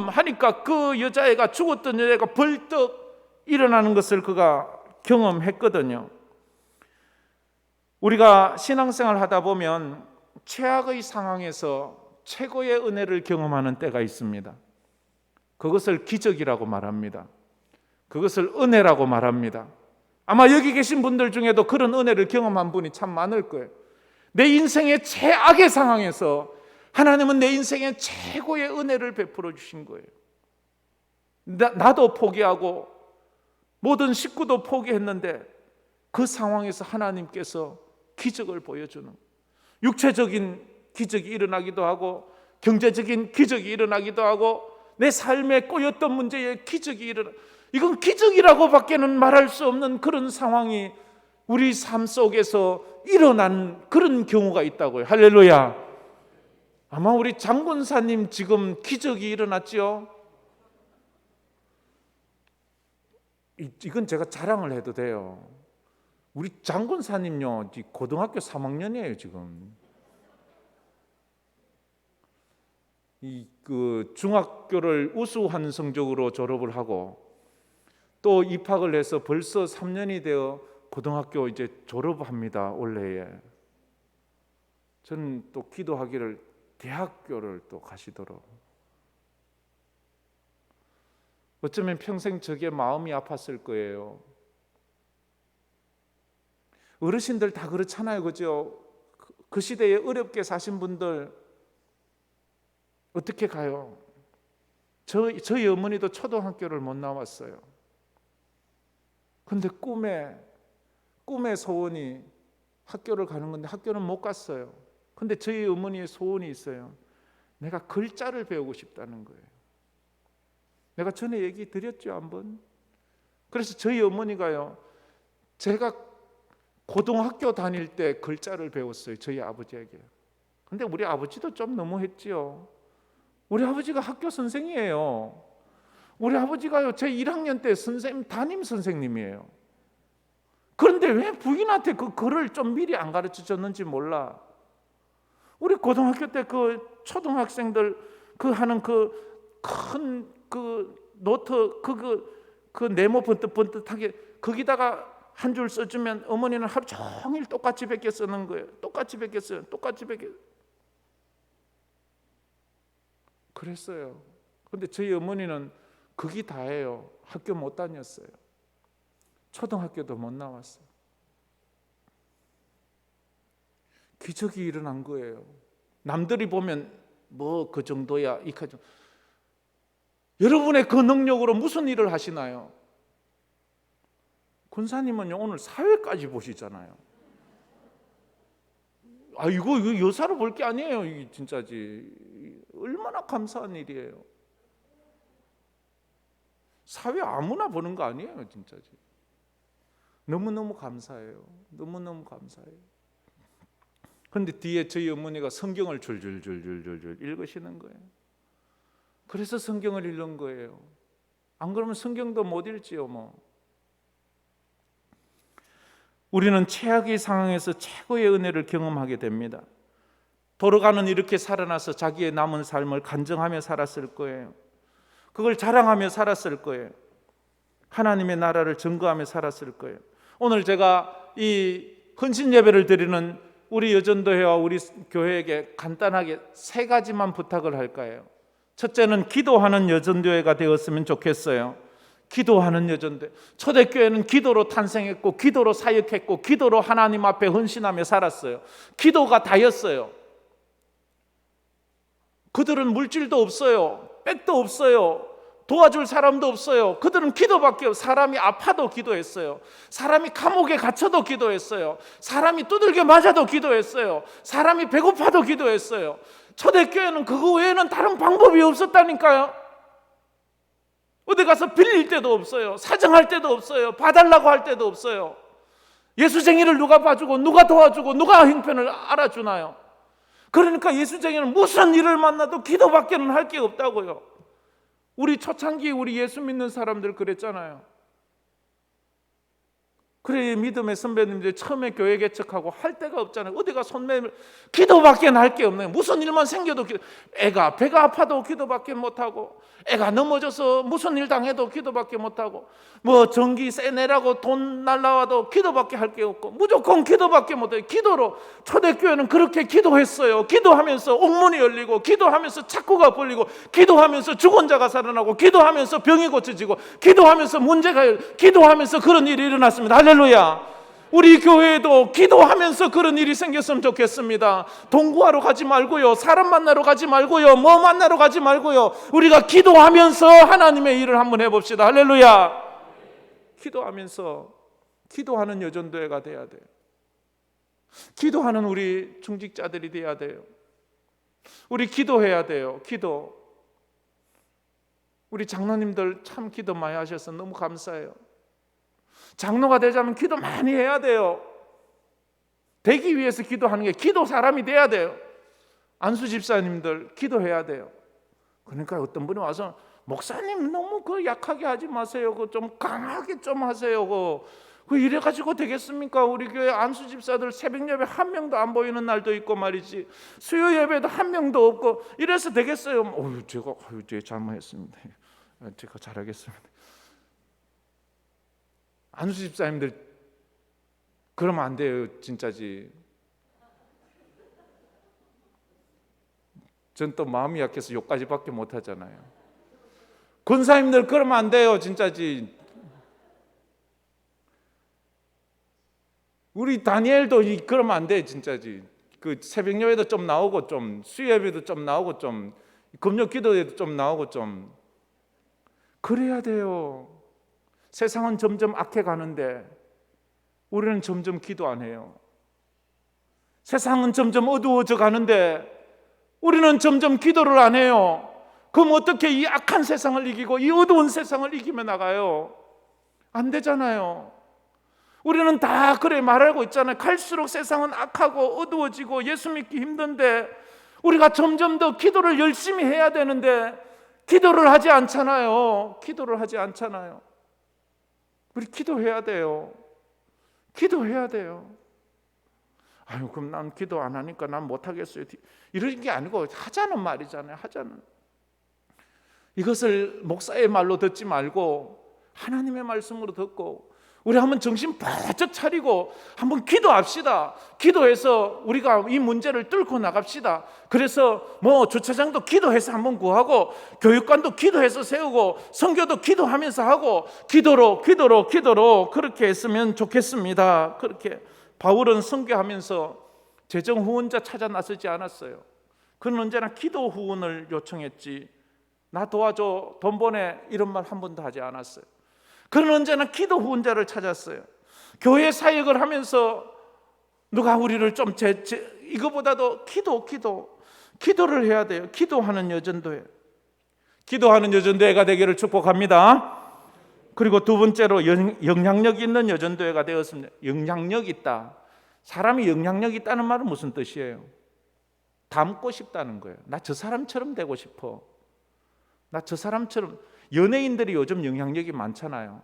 [SPEAKER 1] 하니까 그 여자애가 죽었던 여자애가 벌떡 일어나는 것을 그가 경험했거든요. 우리가 신앙생활 하다 보면 최악의 상황에서 최고의 은혜를 경험하는 때가 있습니다. 그것을 기적이라고 말합니다. 그것을 은혜라고 말합니다. 아마 여기 계신 분들 중에도 그런 은혜를 경험한 분이 참 많을 거예요. 내 인생의 최악의 상황에서 하나님은 내 인생의 최고의 은혜를 베풀어 주신 거예요. 나도 포기하고 모든 식구도 포기했는데 그 상황에서 하나님께서 기적을 보여주는, 육체적인 기적이 일어나기도 하고 경제적인 기적이 일어나기도 하고 내 삶에 꼬였던 문제에 기적이 이건 기적이라고 밖에는 말할 수 없는 그런 상황이 우리 삶 속에서 일어난 그런 경우가 있다고요. 할렐루야. 아마 우리 장군사님 지금 기적이 일어났죠. 이건 제가 자랑을 해도 돼요. 우리 장군사님요 고등학교 3학년이에요 지금. 그 중학교를 우수한 성적으로 졸업을 하고 또 입학을 해서 벌써 3년이 되어 고등학교 이제 졸업합니다. 올해에. 저는 또 기도하기를 대학교를 또 가시도록. 어쩌면 평생 저게 마음이 아팠을 거예요. 어르신들 다 그렇잖아요, 그죠? 그 시대에 어렵게 사신 분들 어떻게 가요? 저희 어머니도 초등학교를 못 나왔어요. 근데 꿈의 소원이 학교를 가는 건데 학교는 못 갔어요. 근데 저희 어머니의 소원이 있어요. 내가 글자를 배우고 싶다는 거예요. 내가 전에 얘기 드렸죠, 한번. 그래서 저희 어머니가요, 제가 고등학교 다닐 때 글자를 배웠어요, 저희 아버지에게. 근데 우리 아버지도 좀 너무했지요. 우리 아버지가 학교 선생이에요. 우리 아버지가요, 제 1학년 때 담임 선생님이에요. 그런데 왜 부인한테 그 글을 좀 미리 안 가르쳐 줬는지 몰라. 우리 고등학교 때 그 초등학생들 그 하는 그 큰 그 노트 그 네모 번뜩번뜩하게 거기다가 한 줄 써주면 어머니는 하루 종일 똑같이 베껴 쓰는 거예요. 똑같이 베껴 써요. 똑같이 베껴. 그랬어요. 근데 저희 어머니는 그게 다예요. 학교 못 다녔어요. 초등학교도 못 나왔어요. 기적이 일어난 거예요. 남들이 보면 뭐 그 정도야 이까지. 여러분의 그 능력으로 무슨 일을 하시나요? 군사님은요 오늘 사회까지 보시잖아요. 이거 여사로 볼 게 아니에요. 이게 진짜지. 얼마나 감사한 일이에요. 사회 아무나 보는 거 아니에요, 진짜지. 너무너무 감사해요. 너무너무 감사해요. 그런데 뒤에 저희 어머니가 성경을 줄줄줄줄줄 읽으시는 거예요. 그래서 성경을 읽는 거예요. 안 그러면 성경도 못 읽지요, 뭐. 우리는 최악의 상황에서 최고의 은혜를 경험하게 됩니다. 도로가는 이렇게 살아나서 자기의 남은 삶을 간증하며 살았을 거예요. 그걸 자랑하며 살았을 거예요. 하나님의 나라를 증거하며 살았을 거예요. 오늘 제가 이 헌신 예배를 드리는 우리 여전도회와 우리 교회에게 간단하게 3가지만 부탁을 할까요? 첫째는 기도하는 여전도회가 되었으면 좋겠어요. 기도하는 여전도회. 초대교회는 기도로 탄생했고 기도로 사역했고 기도로 하나님 앞에 헌신하며 살았어요. 기도가 다였어요. 그들은 물질도 없어요. 백도 없어요. 도와줄 사람도 없어요. 그들은 기도밖에 없어요. 사람이 아파도 기도했어요. 사람이 감옥에 갇혀도 기도했어요. 사람이 두들겨 맞아도 기도했어요. 사람이 배고파도 기도했어요. 초대교회는 그거 외에는 다른 방법이 없었다니까요. 어디 가서 빌릴 때도 없어요. 사정할 때도 없어요. 봐달라고 할 때도 없어요. 예수쟁이를 누가 봐주고 누가 도와주고 누가 형편을 알아주나요? 그러니까 예수쟁이는 무슨 일을 만나도 기도밖에는 할 게 없다고요. 우리 초창기 우리 예수 믿는 사람들 그랬잖아요. 그래, 믿음의 선배님들 처음에 교회 개척하고 할 데가 없잖아요. 어디가 손매를 기도밖에 할 게 없네요. 무슨 일만 생겨도 애가 배가 아파도 기도밖에 못하고, 애가 넘어져서 무슨 일 당해도 기도밖에 못하고, 뭐 전기세 내라고 돈 날라와도 기도밖에 할 게 없고, 무조건 기도밖에 못해요. 기도로. 초대교회는 그렇게 기도했어요. 기도하면서 옥문이 열리고, 기도하면서 착고가 풀리고, 기도하면서 죽은 자가 살아나고, 기도하면서 병이 고쳐지고, 기도하면서 문제가 기도하면서 그런 일이 일어났습니다. 할렐루야. 우리 교회에도 기도하면서 그런 일이 생겼으면 좋겠습니다. 동구하러 가지 말고요, 사람 만나러 가지 말고요, 뭐 만나러 가지 말고요, 우리가 기도하면서 하나님의 일을 한번 해봅시다. 할렐루야. 기도하면서, 기도하는 여전도회가 돼야 돼요. 기도하는 우리 중직자들이 돼야 돼요. 우리 기도해야 돼요. 기도. 우리 장로님들 참 기도 많이 하셔서 너무 감사해요. 장로가 되자면 기도 많이 해야 돼요. 되기 위해서 기도하는 게 기도 사람이 돼야 돼요. 안수 집사님들 기도해야 돼요. 그러니까 어떤 분이 와서 목사님 너무 그 약하게 하지 마세요. 그 좀 강하게 좀 하세요. 그 이래 가지고 되겠습니까? 우리 교회 안수 집사들 새벽 예배 한 명도 안 보이는 날도 있고 말이지. 수요 예배도 한 명도 없고 이래서 되겠어요? 제가 잘못했습니다. 제가 잘하겠습니다. 안수 집사님들 그러면 안 돼요. 진짜지. 전 또 마음이 약해서 욕까지밖에 못 하잖아요. 권사님들 그러면 안 돼요. 진짜지. 우리 다니엘도 그러면 안 돼. 진짜지. 그 새벽 예배도 좀 나오고, 좀 수요 예배도 좀 나오고, 좀 금요 기도에도 좀 나오고, 좀 그래야 돼요. 세상은 점점 악해 가는데 우리는 점점 기도 안 해요. 세상은 점점 어두워져 가는데 우리는 점점 기도를 안 해요. 그럼 어떻게 이 악한 세상을 이기고 이 어두운 세상을 이기며 나가요? 안 되잖아요. 우리는 다 그래 말하고 있잖아요. 갈수록 세상은 악하고 어두워지고 예수 믿기 힘든데 우리가 점점 더 기도를 열심히 해야 되는데 기도를 하지 않잖아요. 기도를 하지 않잖아요. 우리 기도해야 돼요. 기도해야 돼요. 아유, 그럼 난 기도 안 하니까 난 못하겠어요. 이런 게 아니고 하자는 말이잖아요. 하자는. 이것을 목사의 말로 듣지 말고 하나님의 말씀으로 듣고 우리 한번 정신 바짝 차리고 한번 기도합시다. 기도해서 우리가 이 문제를 뚫고 나갑시다. 그래서 뭐 주차장도 기도해서 한번 구하고 교육관도 기도해서 세우고 선교도 기도하면서 하고 기도로 그렇게 했으면 좋겠습니다. 그렇게 바울은 선교하면서 재정 후원자 찾아 나서지 않았어요. 그는 언제나 기도 후원을 요청했지 나 도와줘, 돈 보내 이런 말 한 번도 하지 않았어요. 그는 언제나 기도 후원자를 찾았어요. 교회 사역을 하면서 누가 우리를 좀 이거보다도 기도를 해야 돼요. 기도하는 여전도회. 기도하는 여전도회가 되기를 축복합니다. 그리고 두 번째로 영향력 있는 여전도회가 되었습니다. 영향력 있다. 사람이 영향력 있다는 말은 무슨 뜻이에요? 닮고 싶다는 거예요. 나 저 사람처럼 되고 싶어. 나 저 사람처럼. 연예인들이 요즘 영향력이 많잖아요.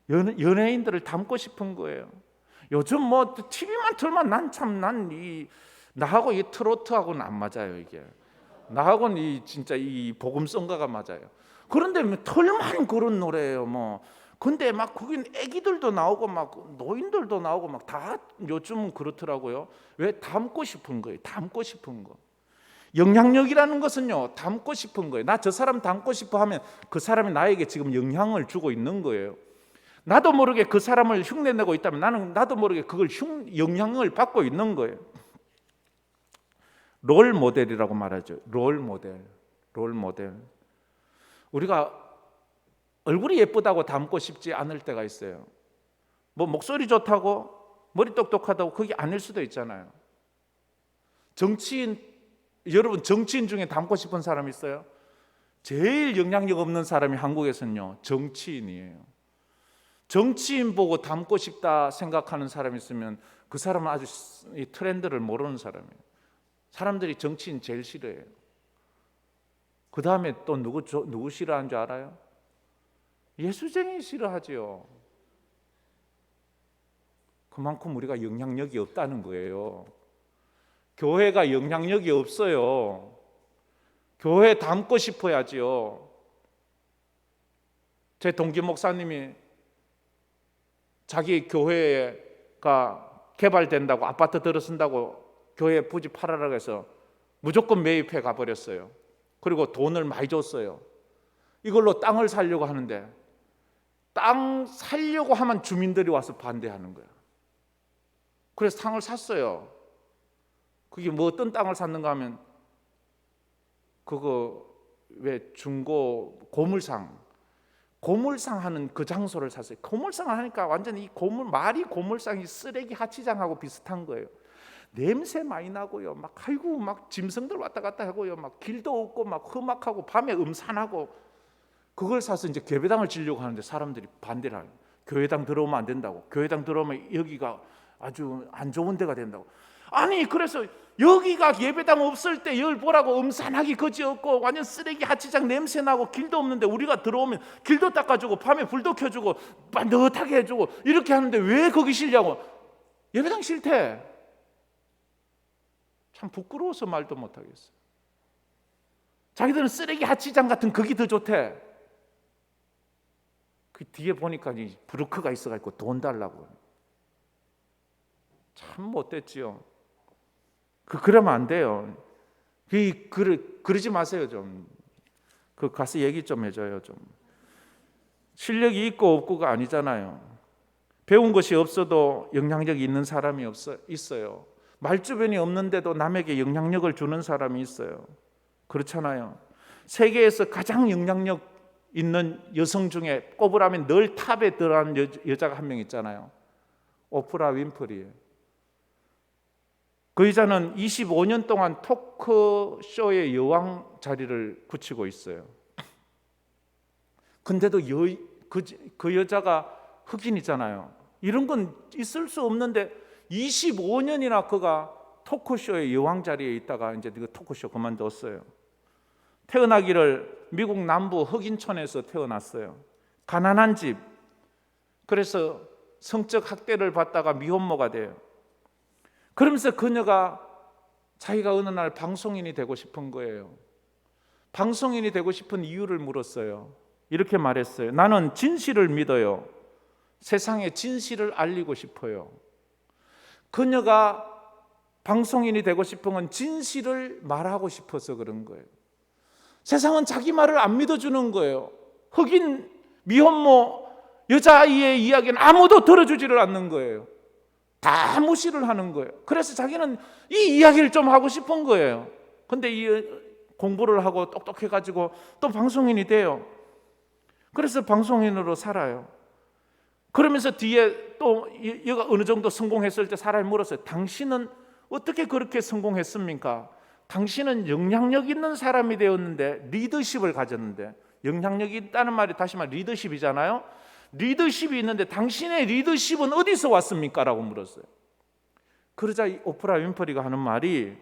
[SPEAKER 1] 연예인들을 닮고 싶은 거예요. 요즘 뭐 TV만 틀면 난 이 나하고 이 트로트하고는 안 맞아요. 이게 나하고는 진짜 이 복음성가가 맞아요. 그런데 털만 그런 노래예요. 뭐 근데 막 거긴 애기들도 나오고 막 노인들도 나오고 막 다 요즘은 그렇더라고요. 왜? 담고 싶은 거예요. 담고 싶은 거. 영향력이라는 것은요, 담고 싶은 거예요. 나 저 사람 담고 싶어 하면 그 사람이 나에게 지금 영향을 주고 있는 거예요. 나도 모르게 그 사람을 흉내내고 있다면 나도 모르게 그걸 영향을 받고 있는 거예요. 롤 모델이라고 말하죠. 롤 모델. 롤 모델. 우리가 얼굴이 예쁘다고 닮고 싶지 않을 때가 있어요. 뭐 목소리 좋다고, 머리 똑똑하다고 그게 아닐 수도 있잖아요. 정치인, 여러분 정치인 중에 닮고 싶은 사람 있어요? 제일 영향력 없는 사람이 한국에서는요, 정치인이에요. 정치인 보고 닮고 싶다 생각하는 사람이 있으면 그 사람은 아주 이 트렌드를 모르는 사람이에요. 사람들이 정치인 제일 싫어해요. 그 다음에 또 누구 싫어하는 줄 알아요? 예수쟁이 싫어하지요. 그만큼 우리가 영향력이 없다는 거예요. 교회가 영향력이 없어요. 교회 닮고 싶어야지요. 제 동기 목사님이 자기 교회가 개발된다고 아파트 들어선다고 교회 부지 팔아라고 해서 무조건 매입해 가버렸어요. 그리고 돈을 많이 줬어요. 이걸로 땅을 사려고 하는데 땅 살려고 하면 주민들이 와서 반대하는 거예요. 그래서 땅을 샀어요. 그게 뭐 어떤 땅을 샀는가 하면 그거 왜 중고 고물상 하는 그 장소를 샀어요. 고물상을 하니까 완전히 이 말이 고물상이 쓰레기 하치장하고 비슷한 거예요. 냄새 많이 나고요. 막 아이고 막 짐승들 왔다 갔다 하고요. 막 길도 없고 막 험악하고 밤에 음산하고 그걸 사서 이제 교회당을 지려고 하는데 사람들이 반대를 하는 거예요. 교회당 들어오면 안 된다고. 교회당 들어오면 여기가 아주 안 좋은 데가 된다고. 아니 그래서 여기가 예배당 없을 때 열 보라고 음산하기 거지없고 완전 쓰레기 하치장 냄새 나고 길도 없는데 우리가 들어오면 길도 닦아주고 밤에 불도 켜주고 반듯하게 해주고 이렇게 하는데 왜 거기 싫냐고. 예배당 싫대. 참 부끄러워서 말도 못하겠어요. 자기들은 쓰레기 하치장 같은 거기 더 좋대. 그 뒤에 보니까 브루크가 있어가지고 돈 달라고. 참 못됐지요. 그러면 안 돼요. 그러지 마세요 좀. 가서 얘기 좀 해줘요 좀. 실력이 있고 없고가 아니잖아요. 배운 것이 없어도 영향력이 있는 사람이 있어요. 말주변이 없는데도 남에게 영향력을 주는 사람이 있어요. 그렇잖아요. 세계에서 가장 영향력 있는 여성 중에 꼽으라면 늘 탑에 들어가는 여자가 한 명 있잖아요. 오프라 윈프리. 그 여자는 25년 동안 토크쇼의 여왕 자리를 굳히고 있어요. 근데도 그 여자가 흑인이잖아요. 이런 건 있을 수 없는데 25년이나 그가 토크쇼의 여왕 자리에 있다가 이제 그 토크쇼 그만뒀어요. 태어나기를 미국 남부 흑인촌에서 태어났어요. 가난한 집. 그래서 성적 학대를 받다가 미혼모가 돼요. 그러면서 그녀가 자기가 어느 날 방송인이 되고 싶은 거예요. 방송인이 되고 싶은 이유를 물었어요. 이렇게 말했어요. 나는 진실을 믿어요. 세상에 진실을 알리고 싶어요. 그녀가 방송인이 되고 싶은 건 진실을 말하고 싶어서 그런 거예요. 세상은 자기 말을 안 믿어주는 거예요. 흑인 미혼모 여자아이의 이야기는 아무도 들어주지를 않는 거예요. 다 무시를 하는 거예요. 그래서 자기는 이 이야기를 좀 하고 싶은 거예요. 근데 이 공부를 하고 똑똑해가지고 또 방송인이 돼요. 그래서 방송인으로 살아요. 그러면서 뒤에 또 얘가 어느 정도 성공했을 때 사람이 물었어요. 당신은 어떻게 그렇게 성공했습니까? 당신은 영향력 있는 사람이 되었는데, 리더십을 가졌는데, 영향력이 있다는 말이 다시 말 리더십이잖아요. 리더십이 있는데 당신의 리더십은 어디서 왔습니까? 라고 물었어요. 그러자 오프라 윈프리가 하는 말이,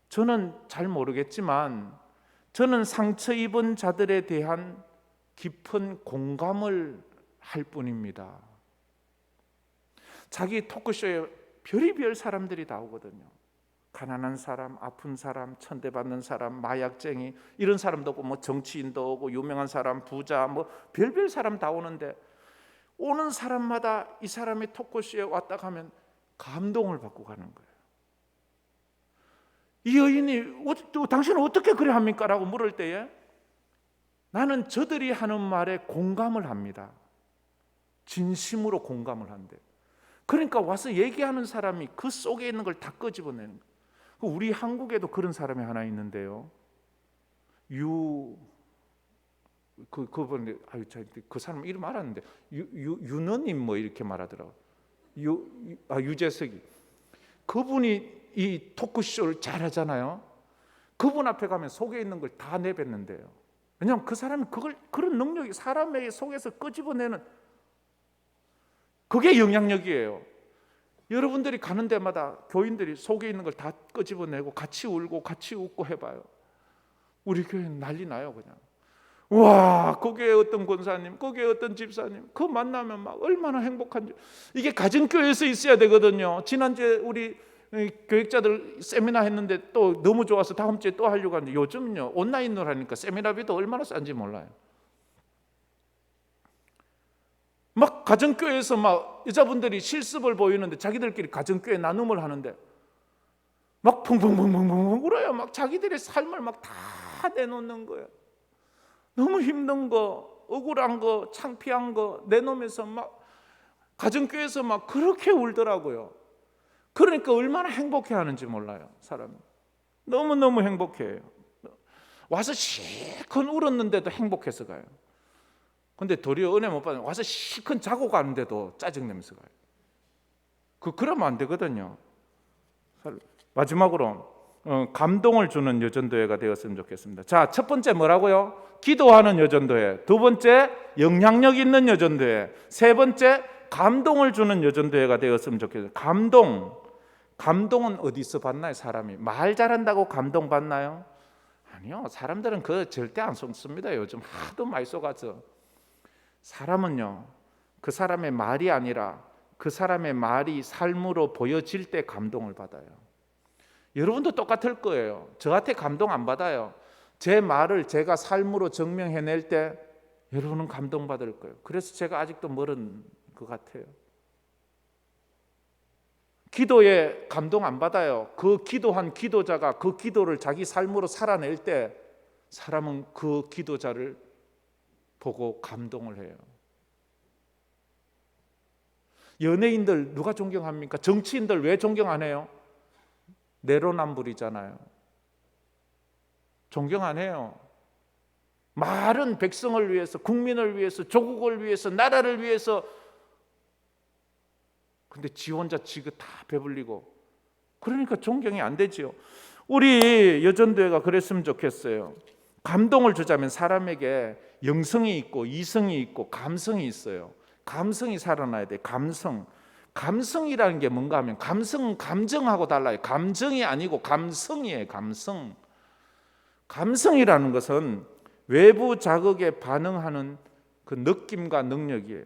[SPEAKER 1] 저는 잘 모르겠지만 저는 상처 입은 자들에 대한 깊은 공감을 할 뿐입니다. 자기 토크쇼에 별의별 사람들이 나오거든요. 가난한 사람, 아픈 사람, 천대받는 사람, 마약쟁이 이런 사람도 오고 뭐 정치인도 오고 유명한 사람, 부자 뭐 별별 사람 다 오는데 오는 사람마다 이 사람이 토크쇼에 왔다 가면 감동을 받고 가는 거예요. 이 여인이 당신은 어떻게 그래 합니까? 라고 물을 때에 나는 저들이 하는 말에 공감을 합니다. 진심으로 공감을 한대. 그러니까 와서 얘기하는 사람이 그 속에 있는 걸 다 끄집어내는 거예요. 우리 한국에도 그런 사람이 하나 있는데요. 그분 그 사람 이름 알았는데 윤호님 뭐 이렇게 말하더라고. 유재석이. 그분이 이 토크쇼를 잘하잖아요. 그분 앞에 가면 속에 있는 걸 다 내뱉는데요. 왜냐하면 그 사람이 그런 능력이 사람의 속에서 끄집어내는 그게 영향력이에요. 여러분들이 가는 데마다 교인들이 속에 있는 걸 다 끄집어내고 같이 울고 같이 웃고 해봐요. 우리 교회는 난리 나요. 그냥 와, 거기에 어떤 권사님, 거기에 어떤 집사님 그 만나면 막 얼마나 행복한지. 이게 가정교회에서 있어야 되거든요. 지난주에 우리 교육자들 세미나 했는데 또 너무 좋아서 다음 주에 또 하려고 하는데 요즘은요 온라인으로 하니까 세미나비도 얼마나 싼지 몰라요. 막 가정교회에서 막 여자분들이 실습을 보이는데 자기들끼리 가정교회 나눔을 하는데 막 펑펑펑펑펑 울어요. 막 자기들의 삶을 막 다 내놓는 거예요. 너무 힘든 거, 억울한 거, 창피한 거 내놓으면서 막 가정교회에서 막 그렇게 울더라고요. 그러니까 얼마나 행복해하는지 몰라요. 사람이 너무너무 행복해요. 와서 실컷 울었는데도 행복해서 가요. 근데 도리어 은혜 못 받으면 와서 실컷 자고 가는데도 짜증내면서 가요. 그러면 안 되거든요. 마지막으로 감동을 주는 여전도회가 되었으면 좋겠습니다. 자, 첫 번째 뭐라고요? 기도하는 여전도회. 두 번째 영향력 있는 여전도회. 세 번째 감동을 주는 여전도회가 되었으면 좋겠어요. 감동은 어디서 받나요? 사람이 말 잘한다고 감동 받나요? 아니요. 사람들은 그거 절대 안 쏟습니다. 요즘 하도 많이 쏟아서. 사람은요, 그 사람의 말이 아니라 그 사람의 말이 삶으로 보여질 때 감동을 받아요. 여러분도 똑같을 거예요. 저한테 감동 안 받아요. 제 말을 제가 삶으로 증명해낼 때 여러분은 감동받을 거예요. 그래서 제가 아직도 멀은 것 같아요. 기도에 감동 안 받아요. 그 기도한 기도자가 그 기도를 자기 삶으로 살아낼 때 사람은 그 기도자를 보고 감동을 해요. 연예인들 누가 존경합니까? 정치인들 왜 존경 안 해요? 내로남불이잖아요. 존경 안 해요. 말은 백성을 위해서, 국민을 위해서, 조국을 위해서, 나라를 위해서. 근데 지 혼자 지가 다 배불리고. 그러니까 존경이 안 되지요. 우리 여전도회가 그랬으면 좋겠어요. 감동을 주자면 사람에게 영성이 있고 이성이 있고 감성이 있어요. 감성이 살아나야 돼. 감성이라는 게 뭔가 하면 감성은 감정하고 달라요. 감정이 아니고 감성이에요. 감성이라는 것은 외부 자극에 반응하는 그 느낌과 능력이에요.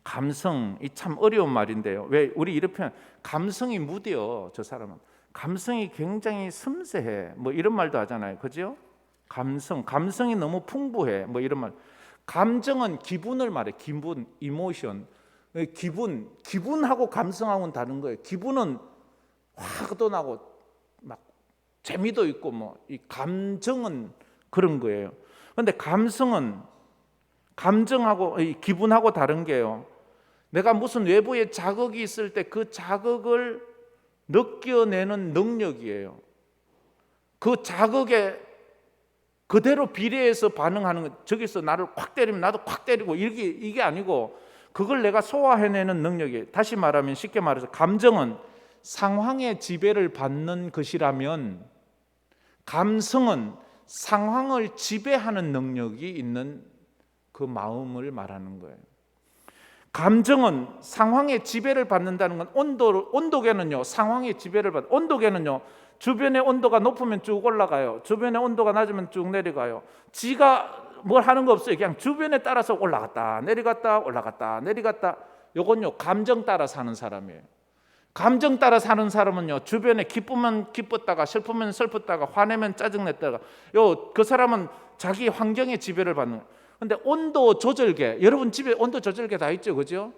[SPEAKER 1] 감성이 참 어려운 말인데요. 왜 우리 이렇게 감성이 무뎌. 저 사람은 감성이 굉장히 섬세해. 뭐 이런 말도 하잖아요. 그죠? 감성이 너무 풍부해. 뭐 이런 말. 감정은 기분을 말해. 기분, 이모션. 기분하고 감성하고는 다른 거예요. 기분은 화도 나고 막 재미도 있고 뭐 이 감정은 그런 거예요. 그런데 감정하고 이 기분하고 다른 게요. 내가 무슨 외부에 자극이 있을 때 그 자극을 느껴내는 능력이에요. 그 자극에 그대로 비례해서 반응하는 것. 저기서 나를 콱 때리면 나도 콱 때리고 이게 아니고 그걸 내가 소화해내는 능력이에요. 다시 말하면 쉽게 말해서 감정은 상황의 지배를 받는 것이라면 감성은 상황을 지배하는 능력이 있는 그 마음을 말하는 거예요. 감정은 상황의 지배를 받는다는 건 온도계는요 상황의 지배를 받. 온도계는요 주변의 온도가 높으면 쭉 올라가요. 주변의 온도가 낮으면 쭉 내려가요. 지가 뭘 하는 거 없어요. 그냥 주변에 따라서 올라갔다 내려갔다 올라갔다 내려갔다. 요건요 감정 따라 사는 사람이에요. 감정 따라 사는 사람은요, 주변에 기쁘면 기뻤다가 슬프면 슬펐다가 화내면 짜증냈다가 그 사람은 자기 환경에 지배를 받는 거예요. 근데 온도 조절계, 여러분 집에 온도 조절계 다 있죠, 그죠?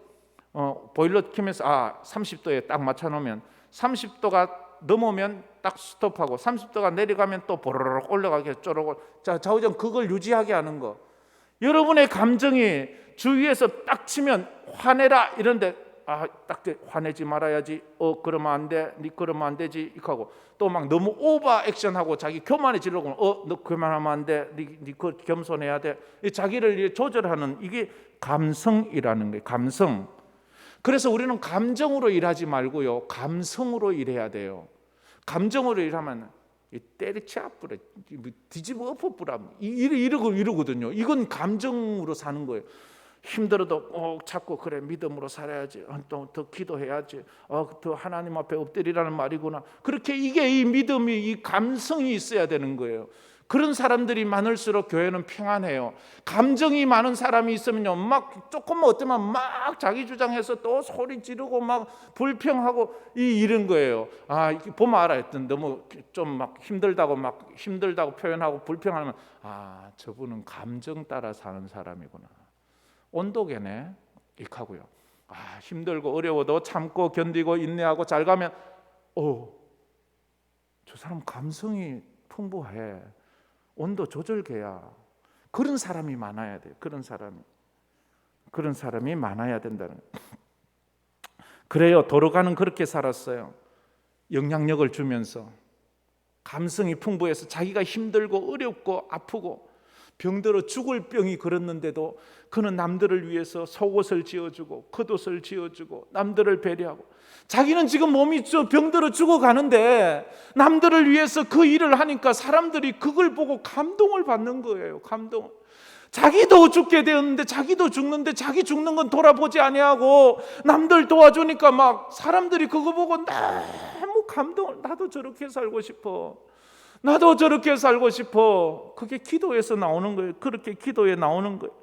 [SPEAKER 1] 보일러 키면서 30도에 딱 맞춰 놓으면 30도가 넘으면 딱 스톱하고 30도가 내려가면 또 보르륵 올라가게 쪼르고 좌우전 그걸 유지하게 하는 거. 여러분의 감정이 주위에서 딱 치면 화내라 이런데 딱 화내지 말아야지. 그러면 안 돼. 니 그러면 안 되지. 이렇게 하고 또 막 너무 오버 액션하고 자기 교만해지려고 너 그만하면 안 돼. 니 그 겸손해야 돼. 자기를 조절하는 이게 감성이라는 거예요. 감성. 그래서 우리는 감정으로 일하지 말고요, 감성으로 일해야 돼요. 감정으로 일하면 때리쳐 뿌려, 뒤집어 엎어 뿌려 이러거든요. 이건 감정으로 사는 거예요. 힘들어도 꼭 찾고 그래 믿음으로 살아야지. 또 더 기도해야지. 더 하나님 앞에 엎드리라는 말이구나. 그렇게 이게 이 믿음이 이 감성이 있어야 되는 거예요. 그런 사람들이 많을수록 교회는 평안해요. 감정이 많은 사람이 있으면요, 막 조금만 어때만 막 자기 주장해서 또 소리 지르고 막 불평하고 이런 거예요. 보면 알아요. 너무 좀 막 힘들다고 표현하고 불평하면 저분은 감정 따라 사는 사람이구나. 온도계네 이렇게 하고요. 힘들고 어려워도 참고 견디고 인내하고 잘 가면 저 사람 감성이 풍부해. 온도 조절계야. 그런 사람이 많아야 돼요. 그런 사람이 많아야 된다는 거예요. 그래요. 도로가는 그렇게 살았어요. 영향력을 주면서 감성이 풍부해서 자기가 힘들고 어렵고 아프고 병들어 죽을 병이 걸었는데도 그는 남들을 위해서 속옷을 지어주고 겉옷을 지어주고 남들을 배려하고, 자기는 지금 몸이 병들어 죽어가는데 남들을 위해서 그 일을 하니까 사람들이 그걸 보고 감동을 받는 거예요. 감동. 자기도 죽게 되었는데 자기도 죽는데 자기 죽는 건 돌아보지 아니하고 남들 도와주니까 막 사람들이 그거 보고 너무 감동을, 나도 저렇게 살고 싶어. 나도 저렇게 살고 싶어. 그게 기도에서 나오는 거예요. 그렇게 기도에 나오는 거예요.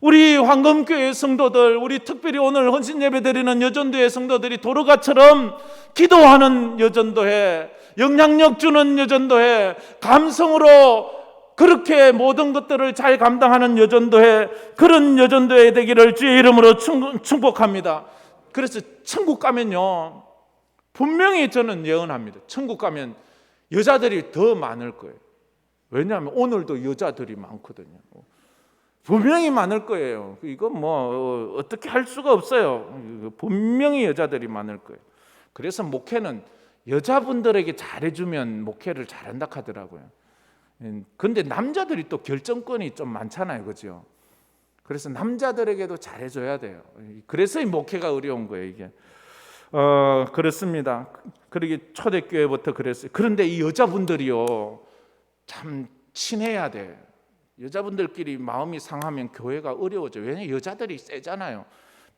[SPEAKER 1] 우리 황금교회 성도들, 우리 특별히 오늘 헌신 예배 드리는 여전도회 성도들이 도로가처럼 기도하는 여전도회, 영향력 주는 여전도회, 감성으로 그렇게 모든 것들을 잘 감당하는 여전도회, 그런 여전도회 되기를 주의 이름으로 축복합니다. 그래서 천국 가면요, 분명히 저는 예언합니다. 천국 가면 여자들이 더 많을 거예요. 왜냐하면 오늘도 여자들이 많거든요. 분명히 많을 거예요. 이건 어떻게 할 수가 없어요. 분명히 여자들이 많을 거예요. 그래서 목회는 여자분들에게 잘해주면 목회를 잘한다 하더라고요. 근데 남자들이 또 결정권이 좀 많잖아요, 그죠? 그래서 남자들에게도 잘해줘야 돼요. 그래서 이 목회가 어려운 거예요, 이게. 그렇습니다. 그러기 초대교회부터 그랬어요. 그런데 이 여자분들이요, 참 친해야 돼. 여자분들끼리 마음이 상하면 교회가 어려워져요. 왜냐하면 여자들이 세잖아요.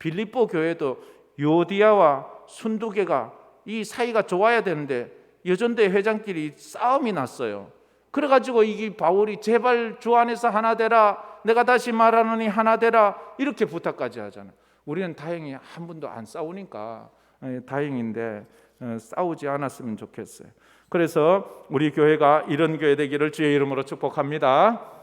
[SPEAKER 1] 빌립보 교회도 요디아와 순두개가 이 사이가 좋아야 되는데 여전대 회장끼리 싸움이 났어요. 그래가지고 이 바울이 제발 주 안에서 하나 되라, 내가 다시 말하노니 하나 되라, 이렇게 부탁까지 하잖아요. 우리는 다행히 한 번도 안 싸우니까 다행인데 싸우지 않았으면 좋겠어요. 그래서 우리 교회가 이런 교회 되기를 주의 이름으로 축복합니다.